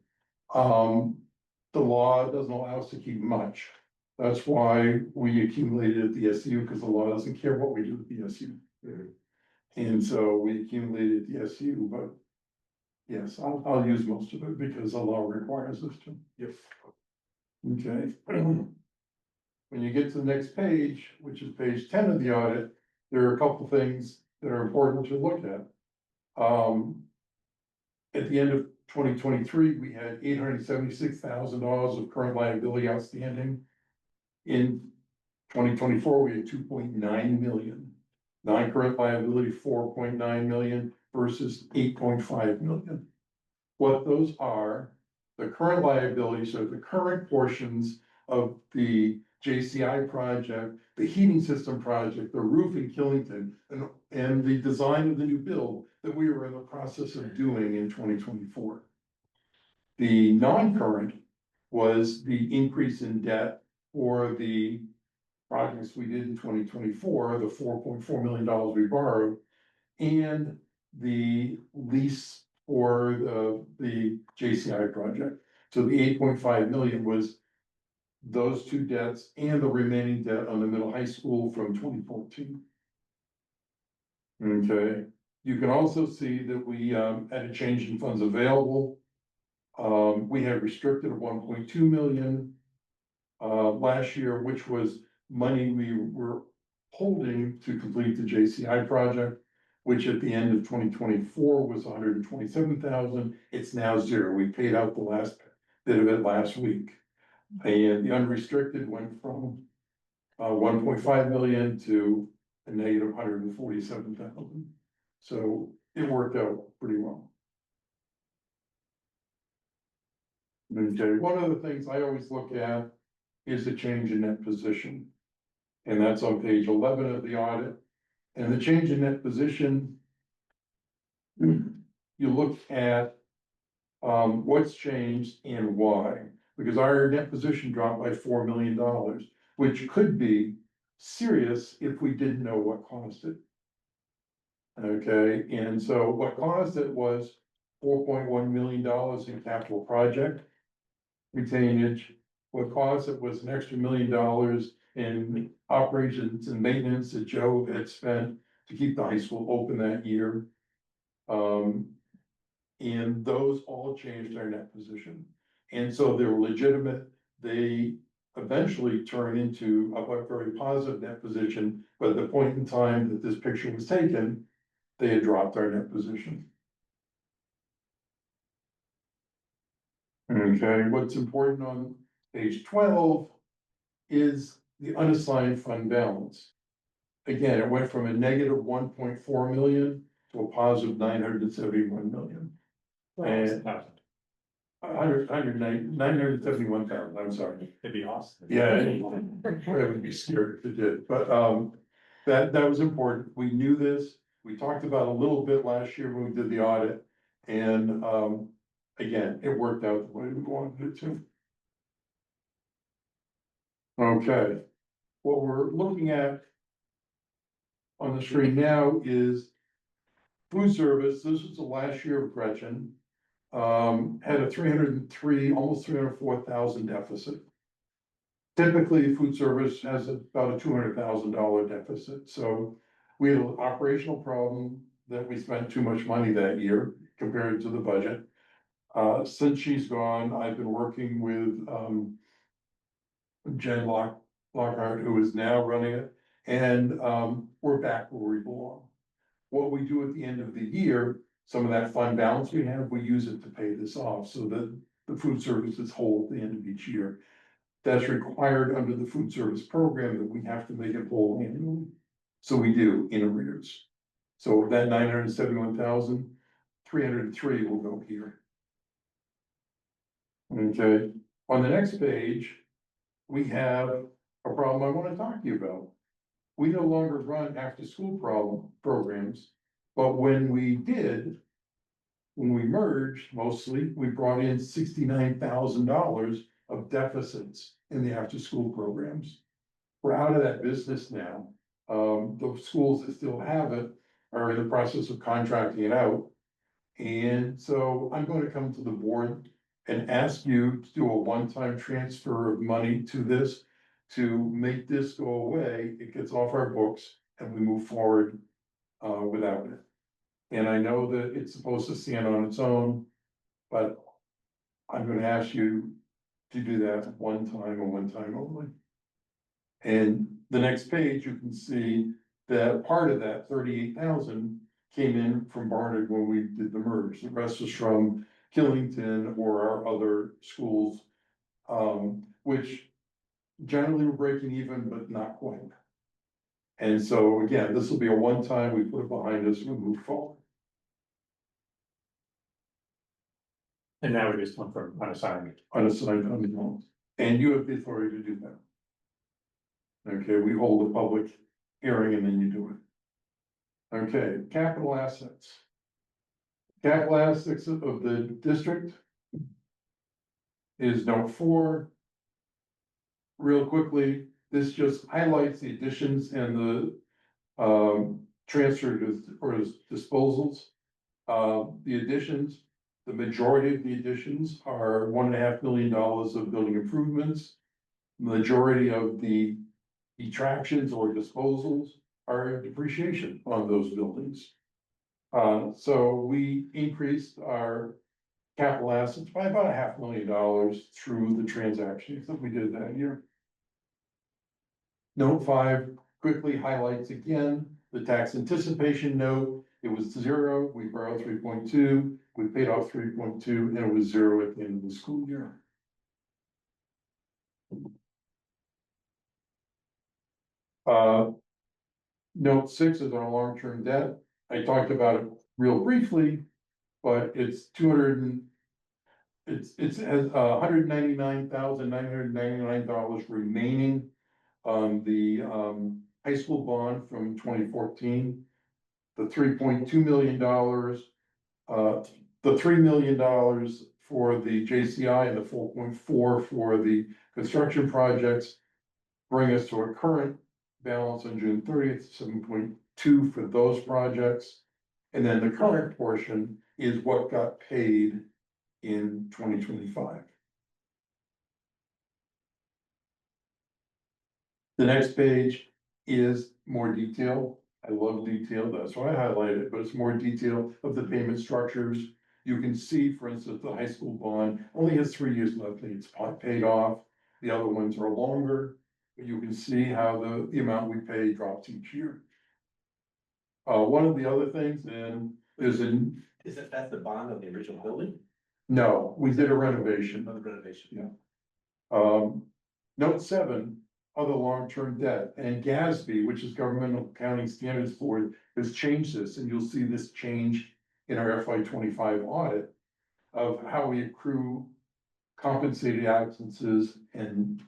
The law doesn't allow us to keep much. That's why we accumulated at the SU, because the law doesn't care what we do at the SU. And so we accumulated at the SU, but yes, I'll use most of it because the law requires us to.
Yep.
Okay. When you get to the next page, which is page 10 of the audit, there are a couple things that are important to look at. At the end of 2023, we had $876,000 of current liability outstanding. In 2024, we had 2.9 million. Non-current liability, 4.9 million versus 8.5 million. What those are, the current liabilities are the current portions of the JCI project, the heating system project, the roof in Killington, and the design of the new build that we were in the process of doing in 2024. The non-current was the increase in debt for the projects we did in 2024, the $4.4 million we borrowed. And the lease for the JCI project. So the 8.5 million was those two debts and the remaining debt on the middle high school from 2014. Okay, you can also see that we had a change in funds available. We had restricted of 1.2 million last year, which was money we were holding to complete the JCI project, which at the end of 2024 was 127,000. It's now zero. We paid out the last bit of it last week. And the unrestricted went from 1.5 million to a negative 147,000. So it worked out pretty well. Okay, one of the things I always look at is the change in net position. And that's on page 11 of the audit. And the change in net position, you look at what's changed and why. Because our net position dropped by $4 million, which could be serious if we didn't know what caused it. Okay, and so what caused it was $4.1 million in capital project retainage. What caused it was an extra $1 million in operations and maintenance that Joe had spent to keep the high school open that year. And those all changed our net position. And so they were legitimate. They eventually turned into a very positive net position, but at the point in time that this picture was taken, they had dropped our net position. Okay, what's important on page 12 is the unassigned fund balance. Again, it went from a negative 1.4 million to a positive 971 million. And 971,000, I'm sorry.
It'd be awesome.
Yeah, I would be scared if it did, but that was important. We knew this. We talked about a little bit last year when we did the audit. And again, it worked out the way we wanted it to. Okay, what we're looking at on the screen now is food service. This was the last year of Gretchen. Had a 303, almost 304,000 deficit. Typically, food service has about a $200,000 deficit, so we had an operational problem that we spent too much money that year compared to the budget. Since she's gone, I've been working with Jen Lockhart, who is now running it, and we're back where we belong. What we do at the end of the year, some of that fund balance we have, we use it to pay this off so that the food service is whole at the end of each year. That's required under the food service program that we have to make it whole annually. So we do in arrears. So that 971,303 will go here. Okay, on the next page, we have a problem I want to talk to you about. We no longer run after school programs, but when we did, when we merged, mostly, we brought in $69,000 of deficits in the after school programs. We're out of that business now. The schools that still have it are in the process of contracting it out. And so I'm going to come to the board and ask you to do a one-time transfer of money to this to make this go away. It gets off our books and we move forward without it. And I know that it's supposed to stand on its own, but I'm going to ask you to do that one time and one time only. And the next page, you can see that part of that 38,000 came in from Barnard when we did the merge. The rest was from Killington or our other schools, which generally were breaking even, but not quite. And so again, this will be a one-time, we put it behind us, we move forward.
And now we just went from unassigned.
Unassigned fund balance, and you have the authority to do that. Okay, we hold a public hearing and then you do it. Okay, capital assets. Capital assets of the district is note 4. Real quickly, this just highlights the additions and the transfer or disposals. The additions, the majority of the additions are $1.5 million of building improvements. Majority of the detractions or disposals are depreciation on those buildings. So we increased our capital assets by about $500,000 through the transactions that we did that year. Note 5 quickly highlights again the tax anticipation note. It was 0, we borrowed 3.2, we paid off 3.2, and it was 0 at the end of the school year. Note 6 is our long-term debt. I talked about it real briefly, but it's it has $199,999 remaining on the high school bond from 2014. The $3.2 million, the $3 million for the JCI and the 4.4 for the construction projects bring us to a current balance on June 30th, 7.2 for those projects. And then the current portion is what got paid in 2025. The next page is more detail. I love detail, that's why I highlight it, but it's more detail of the payment structures. You can see, for instance, the high school bond only has 3 years left, and it's paid off. The other ones are longer, but you can see how the amount we pay drops each year. One of the other things, and is in.
Is that the bond of the original building?
No, we did a renovation.
Of the renovation?
Yeah. Note 7, other long-term debt, and GASB, which is Governmental Accounting Standards Board, has changed this, and you'll see this change in our FY25 audit of how we accrue compensated absences and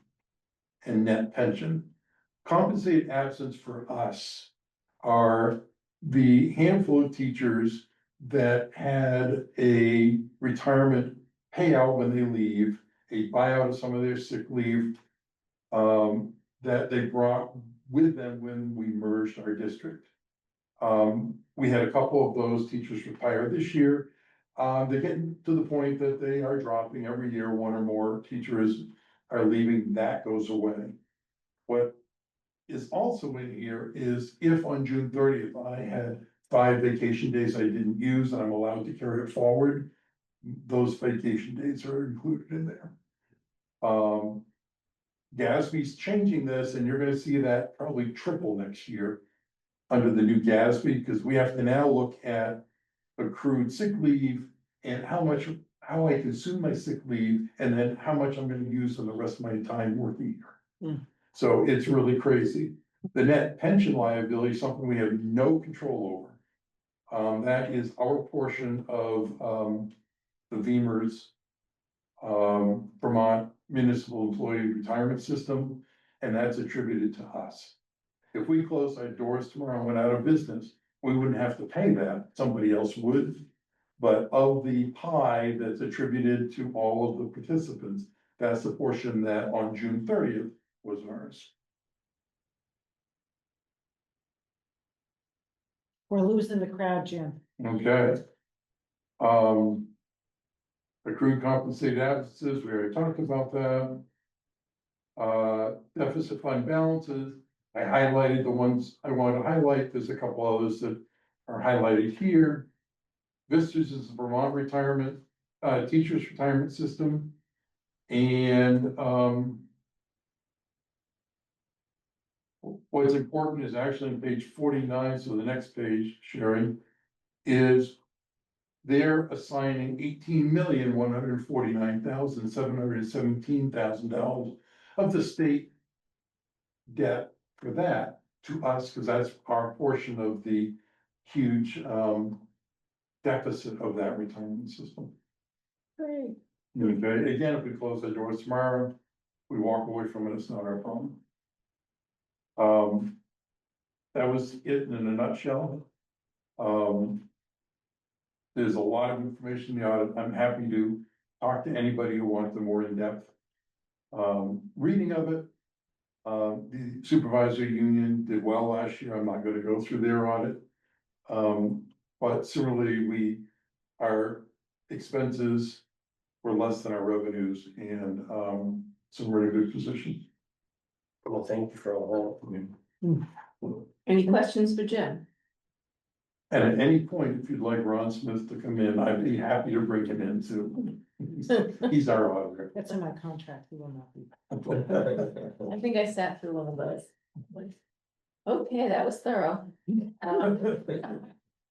net pension. Compensated absence for us are the handful of teachers that had a retirement payout when they leave, a buyout of some of their sick leave, that they brought with them when we merged our district. We had a couple of those teachers retire this year. They're getting to the point that they are dropping every year. One or more teachers are leaving, that goes away. What is also in here is if on June 30th, I had 5 vacation days I didn't use, and I'm allowed to carry it forward, those vacation days are included in there. GASB's changing this, and you're gonna see that probably triple next year under the new GASB, because we have to now look at accrued sick leave and how I consume my sick leave, and then how much I'm gonna use for the rest of my time working here. So it's really crazy. The net pension liability is something we have no control over. That is our portion of the VEMR's Vermont Municipal Employee Retirement System, and that's attributed to us. If we closed our doors tomorrow and went out of business, we wouldn't have to pay that, somebody else would. But of the pie that's attributed to all of the participants, that's the portion that on June 30th was ours.
We're losing the crowd, Jim.
Okay. Accrued compensated absences, we already talked about that. Deficit fund balances, I highlighted the ones I want to highlight, there's a couple others that are highlighted here. Vistas is the Vermont retirement, teachers retirement system. And, what's important is actually on page 49, so the next page, Sherry, is they're assigning $18,149,717,000 of the state debt for that to us, because that's our portion of the huge deficit of that retirement system.
Great.
Okay, again, if we close the doors tomorrow, we walk away from it, it's not our problem. That was it in a nutshell. There's a lot of information in the audit. I'm happy to talk to anybody who wants the more in-depth reading of it. The supervisory union did well last year. I'm not gonna go through their audit. But similarly, our expenses were less than our revenues and, so we're in a good position.
Well, thank you for all that.
Any questions for Jim?
And at any point, if you'd like Ron Smith to come in, I'd be happy to bring him in too. He's our auditor.
That's in my contract, he will not be.
I think I sat through one of those. Okay, that was thorough.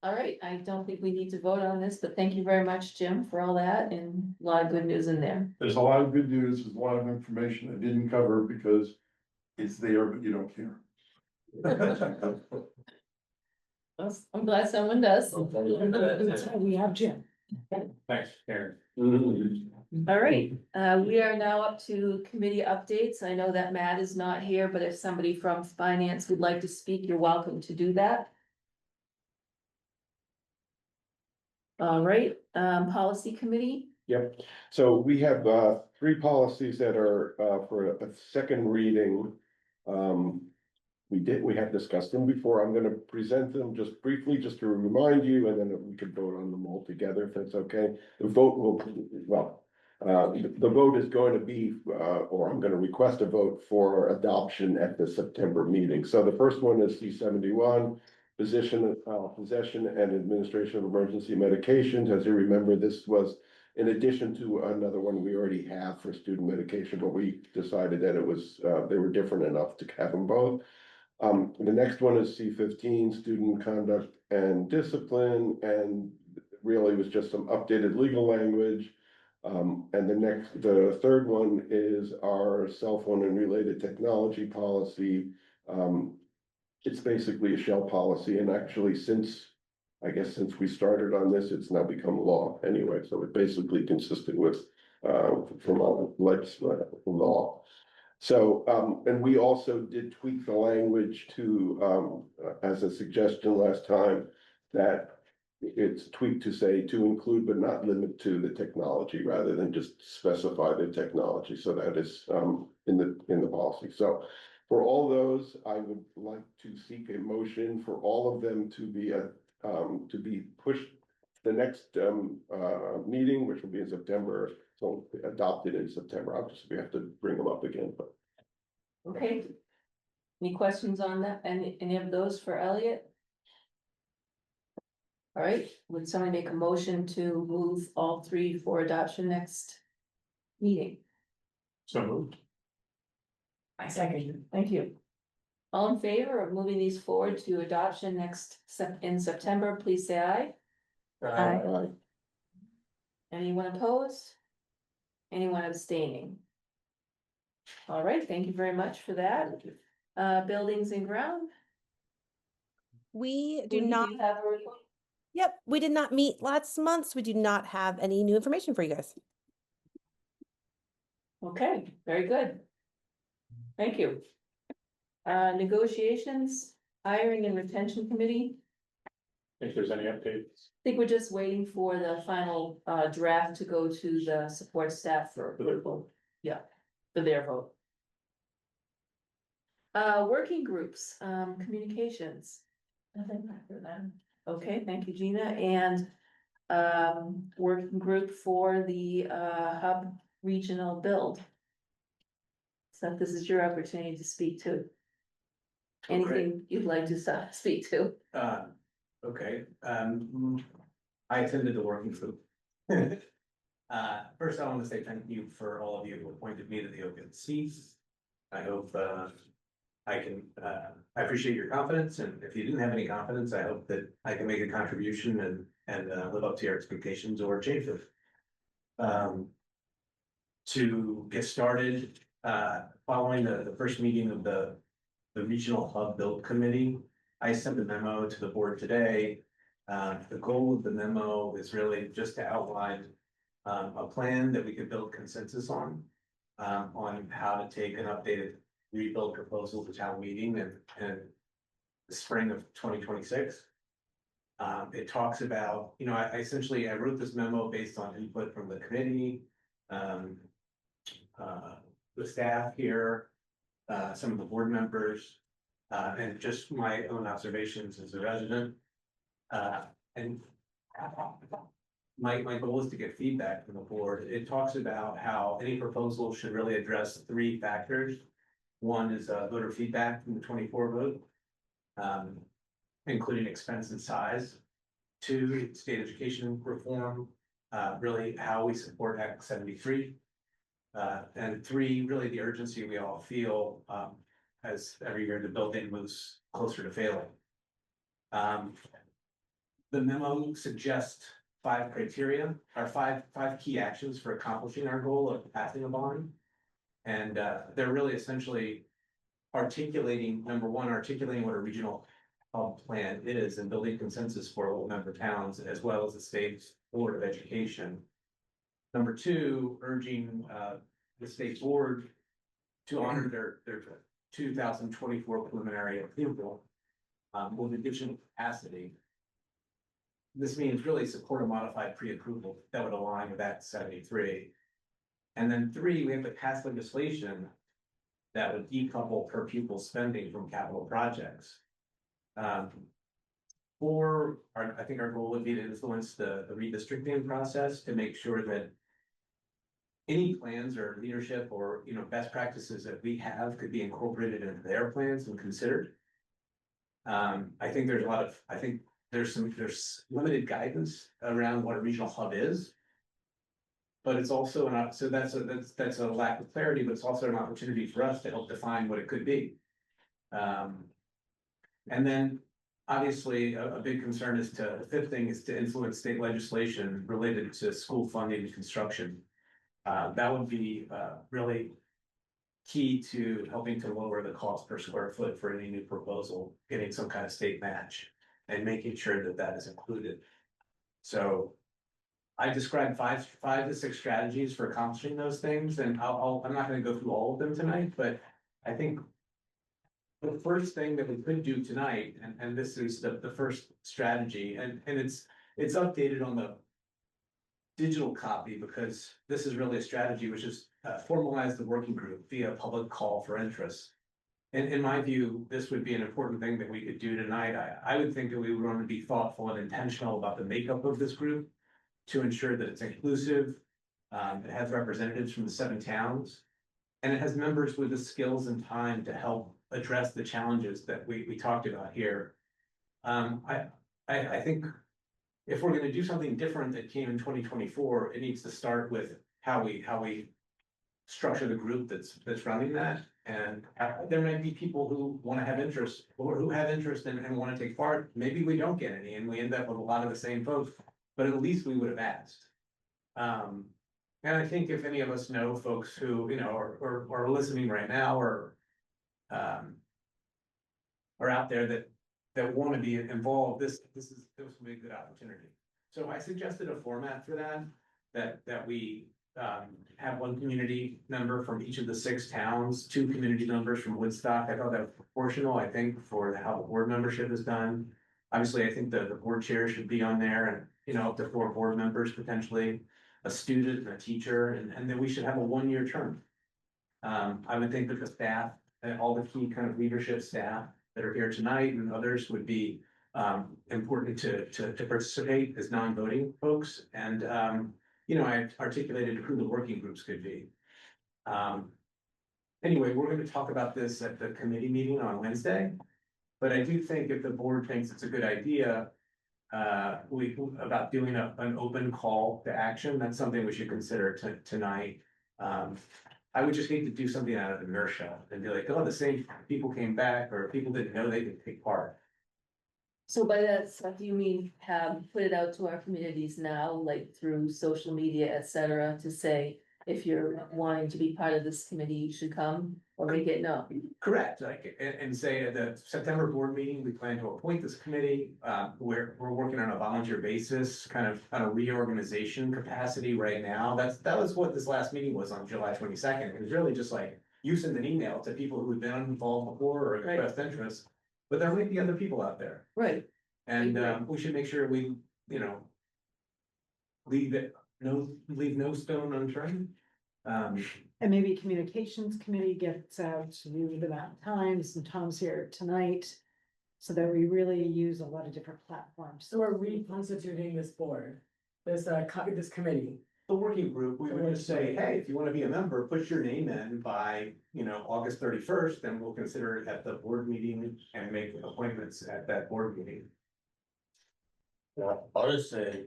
All right, I don't think we need to vote on this, but thank you very much, Jim, for all that and a lot of good news in there.
There's a lot of good news, there's a lot of information I didn't cover because it's there, but you don't care.
I'm glad someone does.
That's why we have Jim.
Thanks, Karen.
All right, we are now up to committee updates. I know that Matt is not here, but if somebody from finance would like to speak, you're welcome to do that. All right, policy committee,
Yep, so we have three policies that are for a second reading. We have discussed them before. I'm gonna present them just briefly, just to remind you, and then we could vote on them all together, if that's okay. The vote will, well, the vote is going to be, or I'm gonna request a vote for adoption at the September meeting. So the first one is C-71. Possession and administration of emergency medications. As you remember, this was in addition to another one we already have for student medication, but we decided that it was, they were different enough to have them both. The next one is C-15, student conduct and discipline, and really was just some updated legal language. And the third one is our cell phone and related technology policy. It's basically a shell policy, and actually since we started on this, it's now become law anyway, so it's basically consistent with from all legislative law. So, and we also did tweak the language to, as a suggestion last time, that it's tweaked to say to include but not limit to the technology, rather than just specify the technology. So that is in the policy. So for all those, I would like to seek a motion for all of them to be pushed the next meeting, which will be in September. So adopted in September. We have to bring them up again, but.
okay. Any questions on that? Any of those for Elliot? All right, would somebody make a motion to move all three for adoption next meeting?
So moved.
I second. Thank you. All in favor of moving these forward to adoption in September, please say aye.
Aye.
Anyone opposed? Anyone abstaining? All right, thank you very much for that. Buildings and ground?
We do
Woody,
not,
you have a report?
yep, we did not meet last month, so we do not have any new information for you guys.
Okay, very good. Thank you. Negotiations, hiring and retention committee.
If there's any updates.
I think we're just waiting for the final draft to go to the support staff for approval. Yeah, for their vote. Working groups, communications. Nothing after that. Okay, thank you, Gina. And working group for the hub regional build. So this is your opportunity to speak to. Anything you'd like to speak to?
Okay, I attended the working group. First, I want to say thank you for all of you who appointed me to the open seats. I hope I appreciate your confidence, and if you didn't have any confidence, I hope that I can make a contribution and live up to your expectations or change them. To get started, following the first meeting of the Regional Hub Build Committee, I sent a memo to the board today. The goal of the memo is really just to outline a plan that we could build consensus on how to take an updated rebuild proposal to town meeting in the spring of 2026. It talks about, I wrote this memo based on input from the committee, the staff here, some of the board members, and just my own observations as a resident. And my goal is to get feedback from the board. It talks about how any proposal should really address three factors. One is voter feedback from the 24 vote, including expense and size. Two, state education reform, really how we support Act 73. And three, really the urgency we all feel as every year the building moves closer to failing. The memo suggests 5 criteria, or five key actions for accomplishing our goal of passing a bond. And they're really essentially articulating, number one, articulating what a regional hub plan is and building consensus for all member towns as well as the state's Board of Education. Number two, urging the state board to honor their 2024 preliminary approval with additional capacity. This means really support a modified pre-approval that would align with Act 73. And then three, we have to pass legislation that would decouple per pupil spending from capital projects. Four, I think our goal would be to influence the redistricting process to make sure that any plans or leadership or, you know, best practices that we have could be incorporated into their plans and considered. I think there's limited guidance around what a regional hub is. But it's also not, so that's a lack of clarity, but it's also an opportunity for us to help define what it could be. And then obviously a big concern is the fifth thing is to influence state legislation related to school funding and construction. That would be really key to helping to lower the cost per square foot for any new proposal, getting some kind of state match and making sure that that is included. So I described five to six strategies for accomplishing those things, and I'm not going to go through all of them tonight, but I think the first thing that we could do tonight, and this is the first strategy, and it's updated on the digital copy because this is really a strategy which is formalize the working group via public call for interest. And in my view, this would be an important thing that we could do tonight. I would think that we would want to be thoughtful and intentional about the makeup of this group to ensure that it's inclusive, it has representatives from the 7 towns, and it has members with the skills and time to help address the challenges that we talked about here. I think if we're going to do something different that came in 2024, it needs to start with how we structure the group that's running that. And there may be people who want to have interest or who have interest and want to take part. Maybe we don't get any and we end up with a lot of the same folks, but at least we would have asked. And I think if any of us know folks who, you know, are listening right now or are out there that want to be involved, this will be a good opportunity. So I suggested a format for that we have one community member from each of the 6 towns, 2 community members from Woodstock. I thought that was proportional, I think, for how the board membership is done. Obviously, I think the board chair should be on there and, you know, up to 4 board members potentially, a student and a teacher, and then we should have a 1-year term. I would think that the staff and all the key kind of leadership staff that are here tonight and others would be important to participate as non-voting folks. And, you know, I articulated who the working groups could be. Anyway, we're going to talk about this at the committee meeting on Wednesday. But I do think if the board thinks it's a good idea, about doing an open call to action, that's something we should consider tonight. I would just hate to do something out of inertia and be like, oh, the same people came back or people didn't know they could take part.
So by that stuff, do you mean put it out to our communities now, like through social media, et cetera, to say, if you're wanting to be part of this committee, you should come, or make it known?
Correct, like, and say at the September board meeting, we plan to appoint this committee. We're working on a volunteer basis, kind of on a reorganization capacity right now. That was what this last meeting was on July 22nd. It was really just like, you send an email to people who had been involved before or expressed interest, but there might be other people out there.
Right.
And we should make sure we, you know, leave no stone unturned.
And maybe communications committee gets out to you at that times, and Tom's here tonight. So that we really use a lot of different platforms.
So we're reconstituting this board, this this committee.
The working group, we would just say, hey, if you wanna be a member, put your name in by, August 31st, then we'll consider it at the board meeting and make appointments at that board meeting.
Yeah, I'll just say,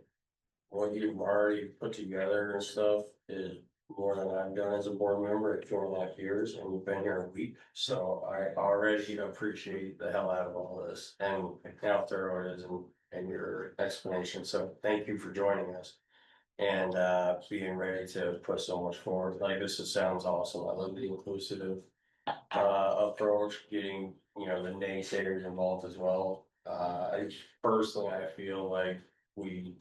what you've already put together and stuff is more than I've done as a board member at 4.5 years, and you've been here a week, so I already appreciate the hell out of all this and how thorough it is and your explanation, so thank you for joining us. And being ready to put so much forward, like sounds awesome, I love the inclusive approach, getting, the naysayers involved as well. I feel like we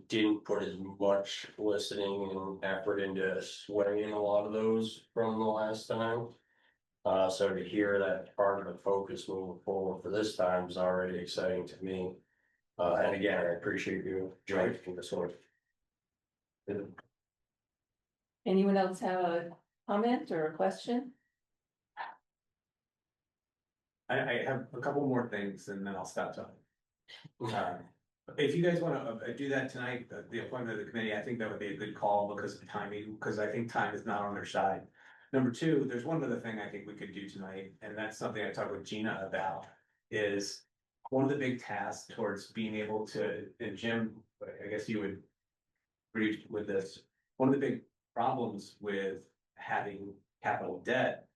didn't put as much listening and effort into swaying a lot of those from the last time. So to hear that part of the focus moving forward for this time is already exciting to me. And again, I appreciate you joining this one.
Anyone else have a comment or a question?
I have a couple more things and then I'll stop talking. If you guys wanna do that tonight, the appointment of the committee, I think that would be a good call because of timing, because I think time is not on their side. Number two, there's one other thing I think we could do tonight, and that's something I talked with Gina about, is one of the big tasks towards being able to, and Jim, I guess you would agree with this, one of the big problems with having capital debt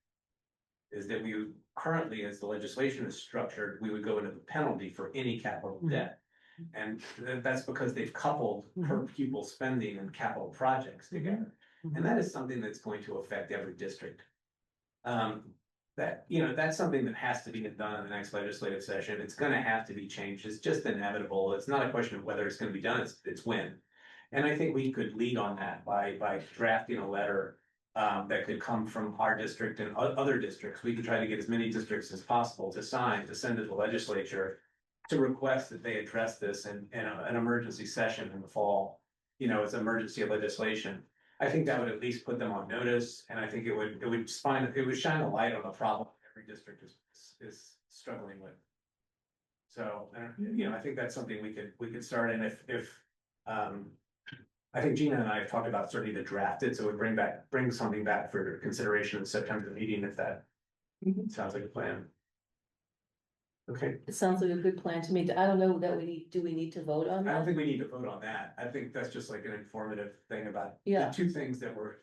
is that we currently, as the legislation is structured, we would go into the penalty for any capital debt. And that's because they've coupled per pupil spending and capital projects together. And that is something that's going to affect every district. That's something that has to be done in the next legislative session. It's gonna have to be changed. It's just inevitable. It's not a question of whether it's gonna be done, it's when. And I think we could lead on that by drafting a letter that could come from our district and other districts. We could try to get as many districts as possible to sign, to send to the legislature to request that they address this in an emergency session in the fall, as emergency legislation. I think that would at least put them on notice, and I think it would shine a light on the problem every district is struggling with. So, I think that's something we could start, and if I think Gina and I have talked about starting to draft it, so we bring something back for consideration in September meeting, if that sounds like a plan. Okay,
It sounds like a good plan to me. I don't know that do we need to vote on
I don't
that?
think we need to vote on that. I think that's just like an informative thing about the
Yeah.
two things that we're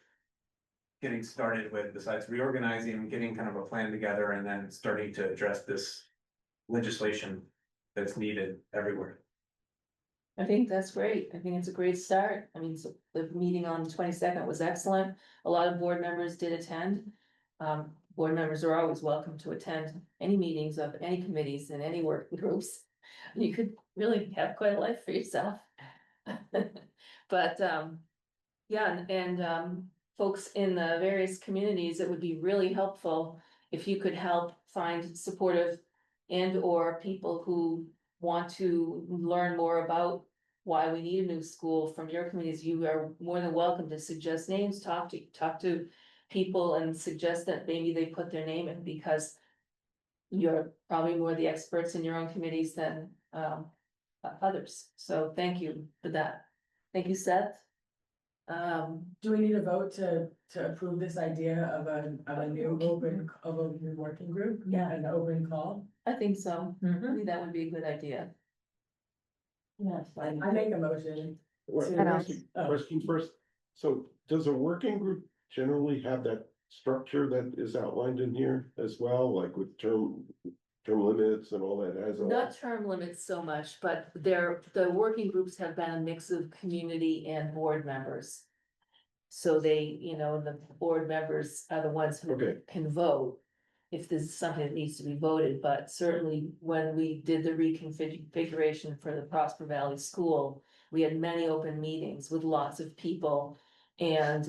getting started with, besides reorganizing, getting kind of a plan together, and then starting to address this legislation that's needed everywhere.
I think that's great. I think it's a great start. I mean, so the meeting on the 22nd was excellent. A lot of board members did attend. Board members are always welcome to attend any meetings of any committees and any work groups. You could really have quite a life for yourself. But, yeah, and folks in the various communities, it would be really helpful if you could help find supportive and or people who want to learn more about why we need a new school from your communities. You are more than welcome to suggest names, talk to people and suggest that maybe they put their name in, because you're probably more the experts in your own committees than others. So thank you for that. Thank you, Seth.
Do we need a vote to approve this idea of a new working group?
Yeah.
An open call?
I think so. I think that would be a good idea. Yes,
I make a motion.
And I'll-
Question first, so does a working group generally have that structure that is outlined in here as well, like with term limits and all that as a?
Not term limits so much, but the working groups have been a mix of community and board members. So they, the board members are the ones who
Okay.
can vote if there's something that needs to be voted, but certainly when we did the reconfiguration for the Prosper Valley School, we had many open meetings with lots of people and,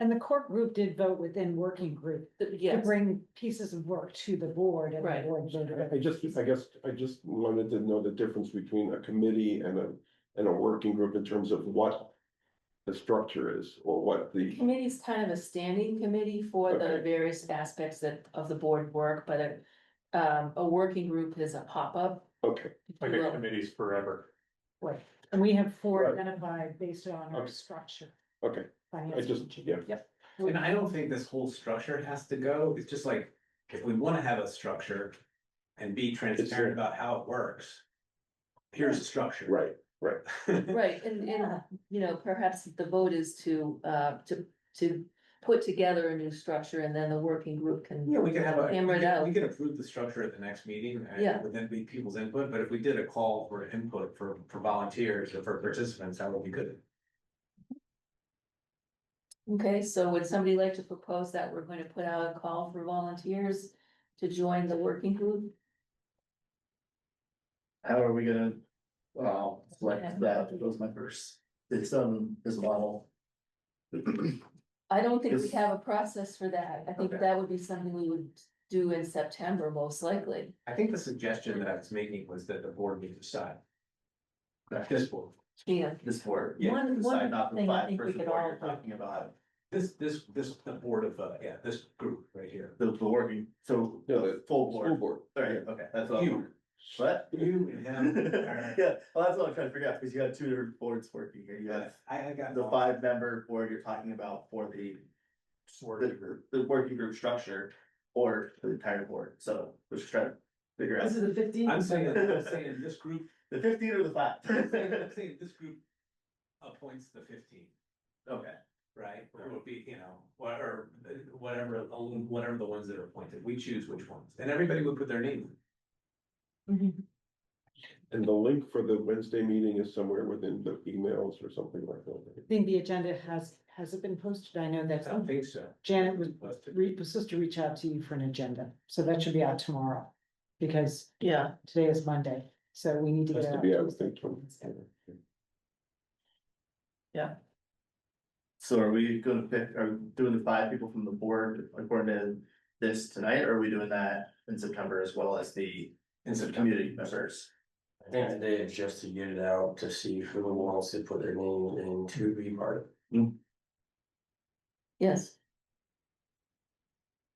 And the core group did vote within working group to
yes,
bring pieces of work to the board and the
Right.
board voted.
I guess I just wanted to know the difference between a committee and a working group in terms of what the structure is, or what the,
Committee's kind of a standing committee for the
Okay.
various aspects of the board work, but a working group is a pop-up.
okay,
if
Like
you
a
will.
committee's forever.
Right.
And we have four
Right.
identified based on our
Okay.
structure.
okay.
finance
just-
function.
yeah.
Yep.
And I don't think this whole structure has to go. It's just like, if we wanna have a structure and be transparent about how it works. Here's the structure.
Right,
Right, and, you know, perhaps the vote is to put together a new structure and then the working group can.
Yeah, we could have a,
Hammer it out.
we could approve the structure at the next meeting
Yeah.
and then be people's input, but if we did a call for input for volunteers or for participants, that would be good.
Okay, so would somebody like to propose that we're going to put out a call for volunteers to join the working group?
How are we gonna, select those members? It's this model.
I don't think we
Is-
have a process for that. I think
Okay.
that would be something we would do in September, most likely.
I think the suggestion that I was making was that the board would decide. This board,
Yeah.
This board,
One
decide not the
thing I
five
think we
person
could
board
all
you're talking about,
the board of, this group right here.
the working, so
Yeah,
the full
school
board.
board.
Alright, okay, that's what.
You.
What?
You and him.
Yeah, well, that's what I'm trying to figure out, because you got two different boards working here, you have
I got.
the 5 member board you're talking about for the. The working group structure, or the entire board, so we're just trying to figure out,
This is the 15th.
I'm saying this group,
the 15 or the 5?
I'm saying this group appoints the 15,
Okay,
right? Or it would be, you know, whatever the ones that are appointed, we choose which ones, and everybody would put their name.
And the link for the Wednesday meeting is somewhere within the emails or something like that.
I think the agenda has it been posted? I know
I
that
don't think so.
Janet was supposed to reach out to you for an agenda, so that should be out tomorrow. Because
Yeah.
today is Monday, so we need to get
Has
it
to
out.
be out
Tuesday.
within 20.
so are we gonna are we doing the 5 people from the board according to this tonight, or are we doing that in September as well as the community members?
I think today is just to get it out to see who wants to put their name in to be part of
Yes,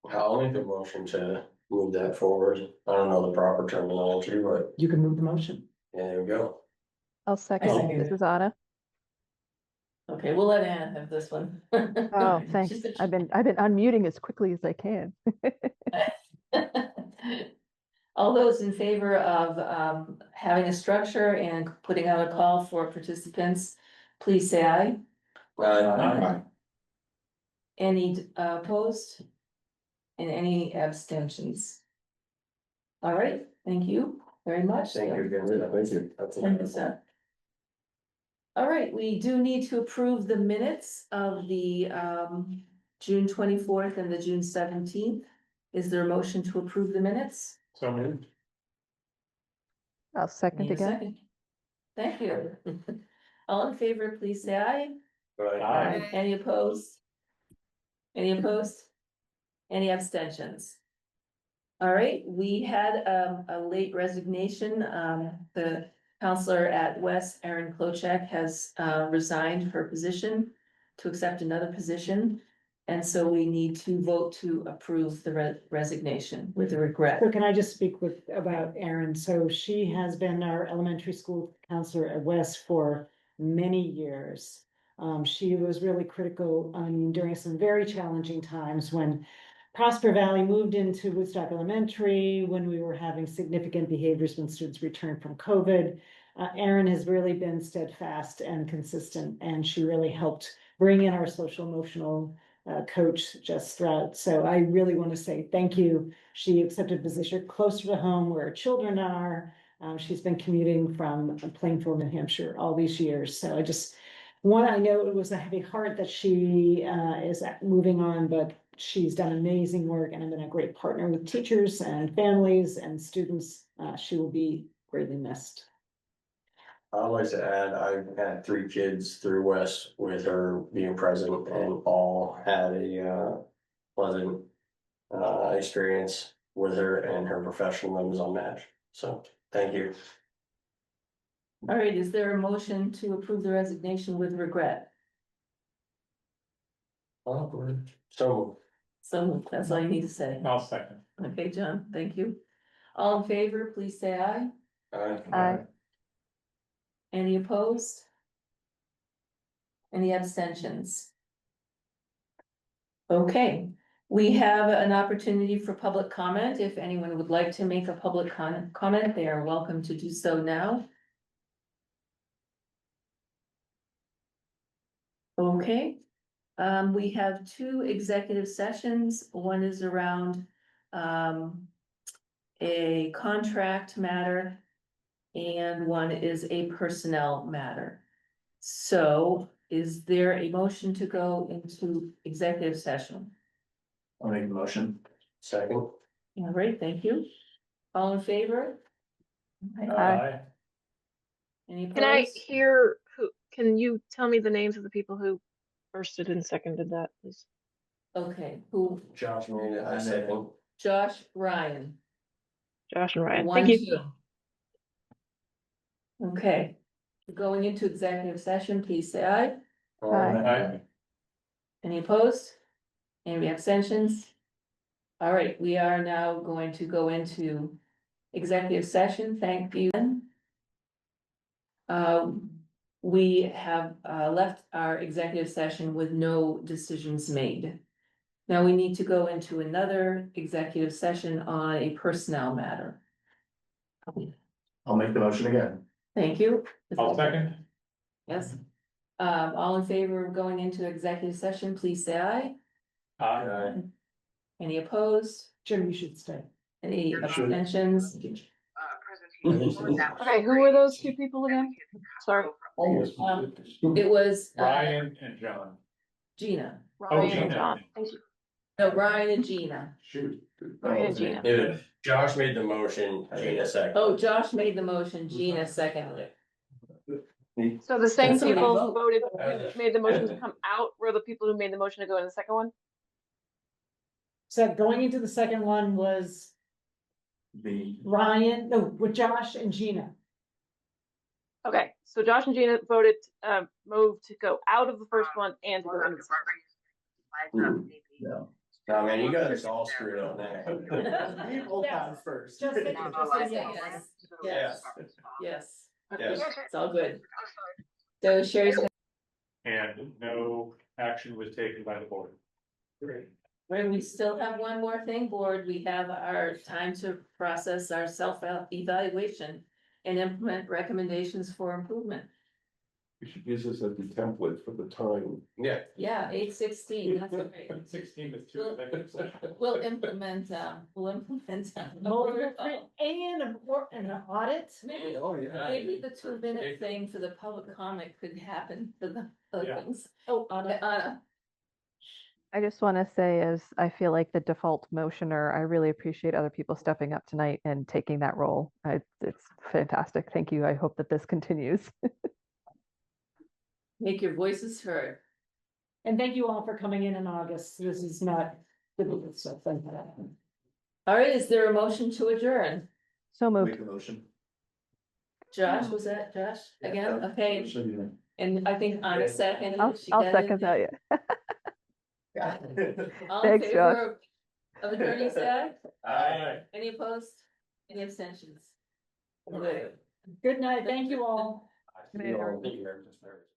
it. I'll make a motion to move that forward. I don't know the proper terminology, but
You can move the motion.
yeah, there we go.
I'll second.
second
This
it.
is Anna.
okay, we'll let Anna have this one.
Oh, thanks. I've been unmuting as quickly as I can.
All those in favor of having a structure and putting out a call for participants, please say aye.
Aye.
Any opposed? And any abstentions? All right, thank you very much.
Thank you again.
Yeah, thank you.
That's
10%. All right, we do need to approve the minutes of the June 24th and the June 17th. Is there a motion to approve the minutes?
So moved.
I'll second
Need a
again.
second. Thank you. All in favor, please say aye.
Aye.
Any opposed? Any opposed? Any abstentions? All right, we had a late resignation. The counselor at West, Erin Klochek, has resigned her position to accept another position. And so we need to vote to approve the resignation with a regret.
So can I just speak about Erin? So she has been our elementary school counselor at West for many years. She was really critical during some very challenging times when Prosper Valley moved into Woodstock Elementary, when we were having significant behaviors when students returned from COVID. Erin has really been steadfast and consistent, and she really helped bring in our social emotional coach Jess Strout. So I really want to say thank you. She accepted a position closer to home where her children are. She's been commuting from Plainfield, New Hampshire all these years. So I know it was a heavy heart that she is moving on, but she's done amazing work and been a great partner with teachers and families and students. She will be greatly missed.
I'd like to add, I've had 3 kids through West with her being present and all had a pleasant experience with her, and her professionalism is unmatched. So, thank you.
All right, is there a motion to approve the resignation with regret?
Awkward. So,
So that's all you need to say.
I'll second.
Okay, John, thank you. All in favor, please say aye.
Aye.
Any opposed? Any abstentions? Okay, we have an opportunity for public comment. If anyone would like to make a public comment, they are welcome to do so now. Okay, we have two executive sessions. One is around a contract matter, and one is a personnel matter. So is there a motion to go into executive session?
I'll make a motion.
second.
All right, thank you. All in favor?
Aye.
Any
Can I
opposed?
hear can you tell me the names of the people who firsted and seconded that, please?
Okay, who?
Josh made it, I second.
Josh, Ryan.
Josh and Ryan,
One,
thank you.
two. Okay, going into executive session, please say aye.
Aye.
Any opposed? Any abstentions? All right, we are now going to go into executive session. Thank you. We have left our executive session with no decisions made. Now we need to go into another executive session on a personnel matter.
I'll make the motion again.
Thank you.
I'll second.
Yes. All in favor of going into executive session, please say aye.
Aye.
Any opposed?
Jim, you should stay.
Any abstentions?
Okay, who were those two people again? Sorry,
It was
Ryan and John.
Gina.
Ryan and
Gina.
John, thank you.
No, Ryan and Gina.
Shoot.
Ryan and Gina.
Yeah, Josh made the motion, Gina second.
Oh, Josh made the motion, Gina seconded it.
So the same
That's somebody
people
vote.
who voted, who made the motion to come out were the people who made the motion to go in the second one?
So going into the second one was Ryan, no, with Josh and Gina.
Okay, so Josh and Gina voted, moved to go out of the first one and to go into the second.
No.
Oh man, you got us all screwed up now.
We both have first.
Just say
Yes.
Yes.
Yes,
Yes.
it's all good. So Sherry's.
And no action was taken by the board.
Great. And we still have one more thing, board. We have our time to process our self-evaluation and implement recommendations for improvement.
We should use this as the template for the time.
Yeah.
Yeah, 8:16, that's great.
16 with two executive sessions.
We'll implement.
And an audit.
Maybe,
Oh, yeah.
maybe the 2-minute thing for the public comment could happen for the other
Yeah.
things.
Oh, Anna.
Anna.
I just want to say, as I feel like the default motioner, I really appreciate other people stepping up tonight and taking that role. It's fantastic. Thank you. I hope that this continues.
Make your voices heard.
And thank you all for coming in August. This is not difficult stuff. Thank you.
All right, is there a motion to adjourn?
So moved.
Make a motion.
Josh, was that Josh again?
Yeah.
Okay, and I think Anna seconded.
I'll
She
I'll
got it.
second that. Yeah.
All in
Thanks,
favor of adjourning, say aye.
Aye.
Any opposed? Any abstentions? Good.
Good night. Thank you all.
I feel the air just there.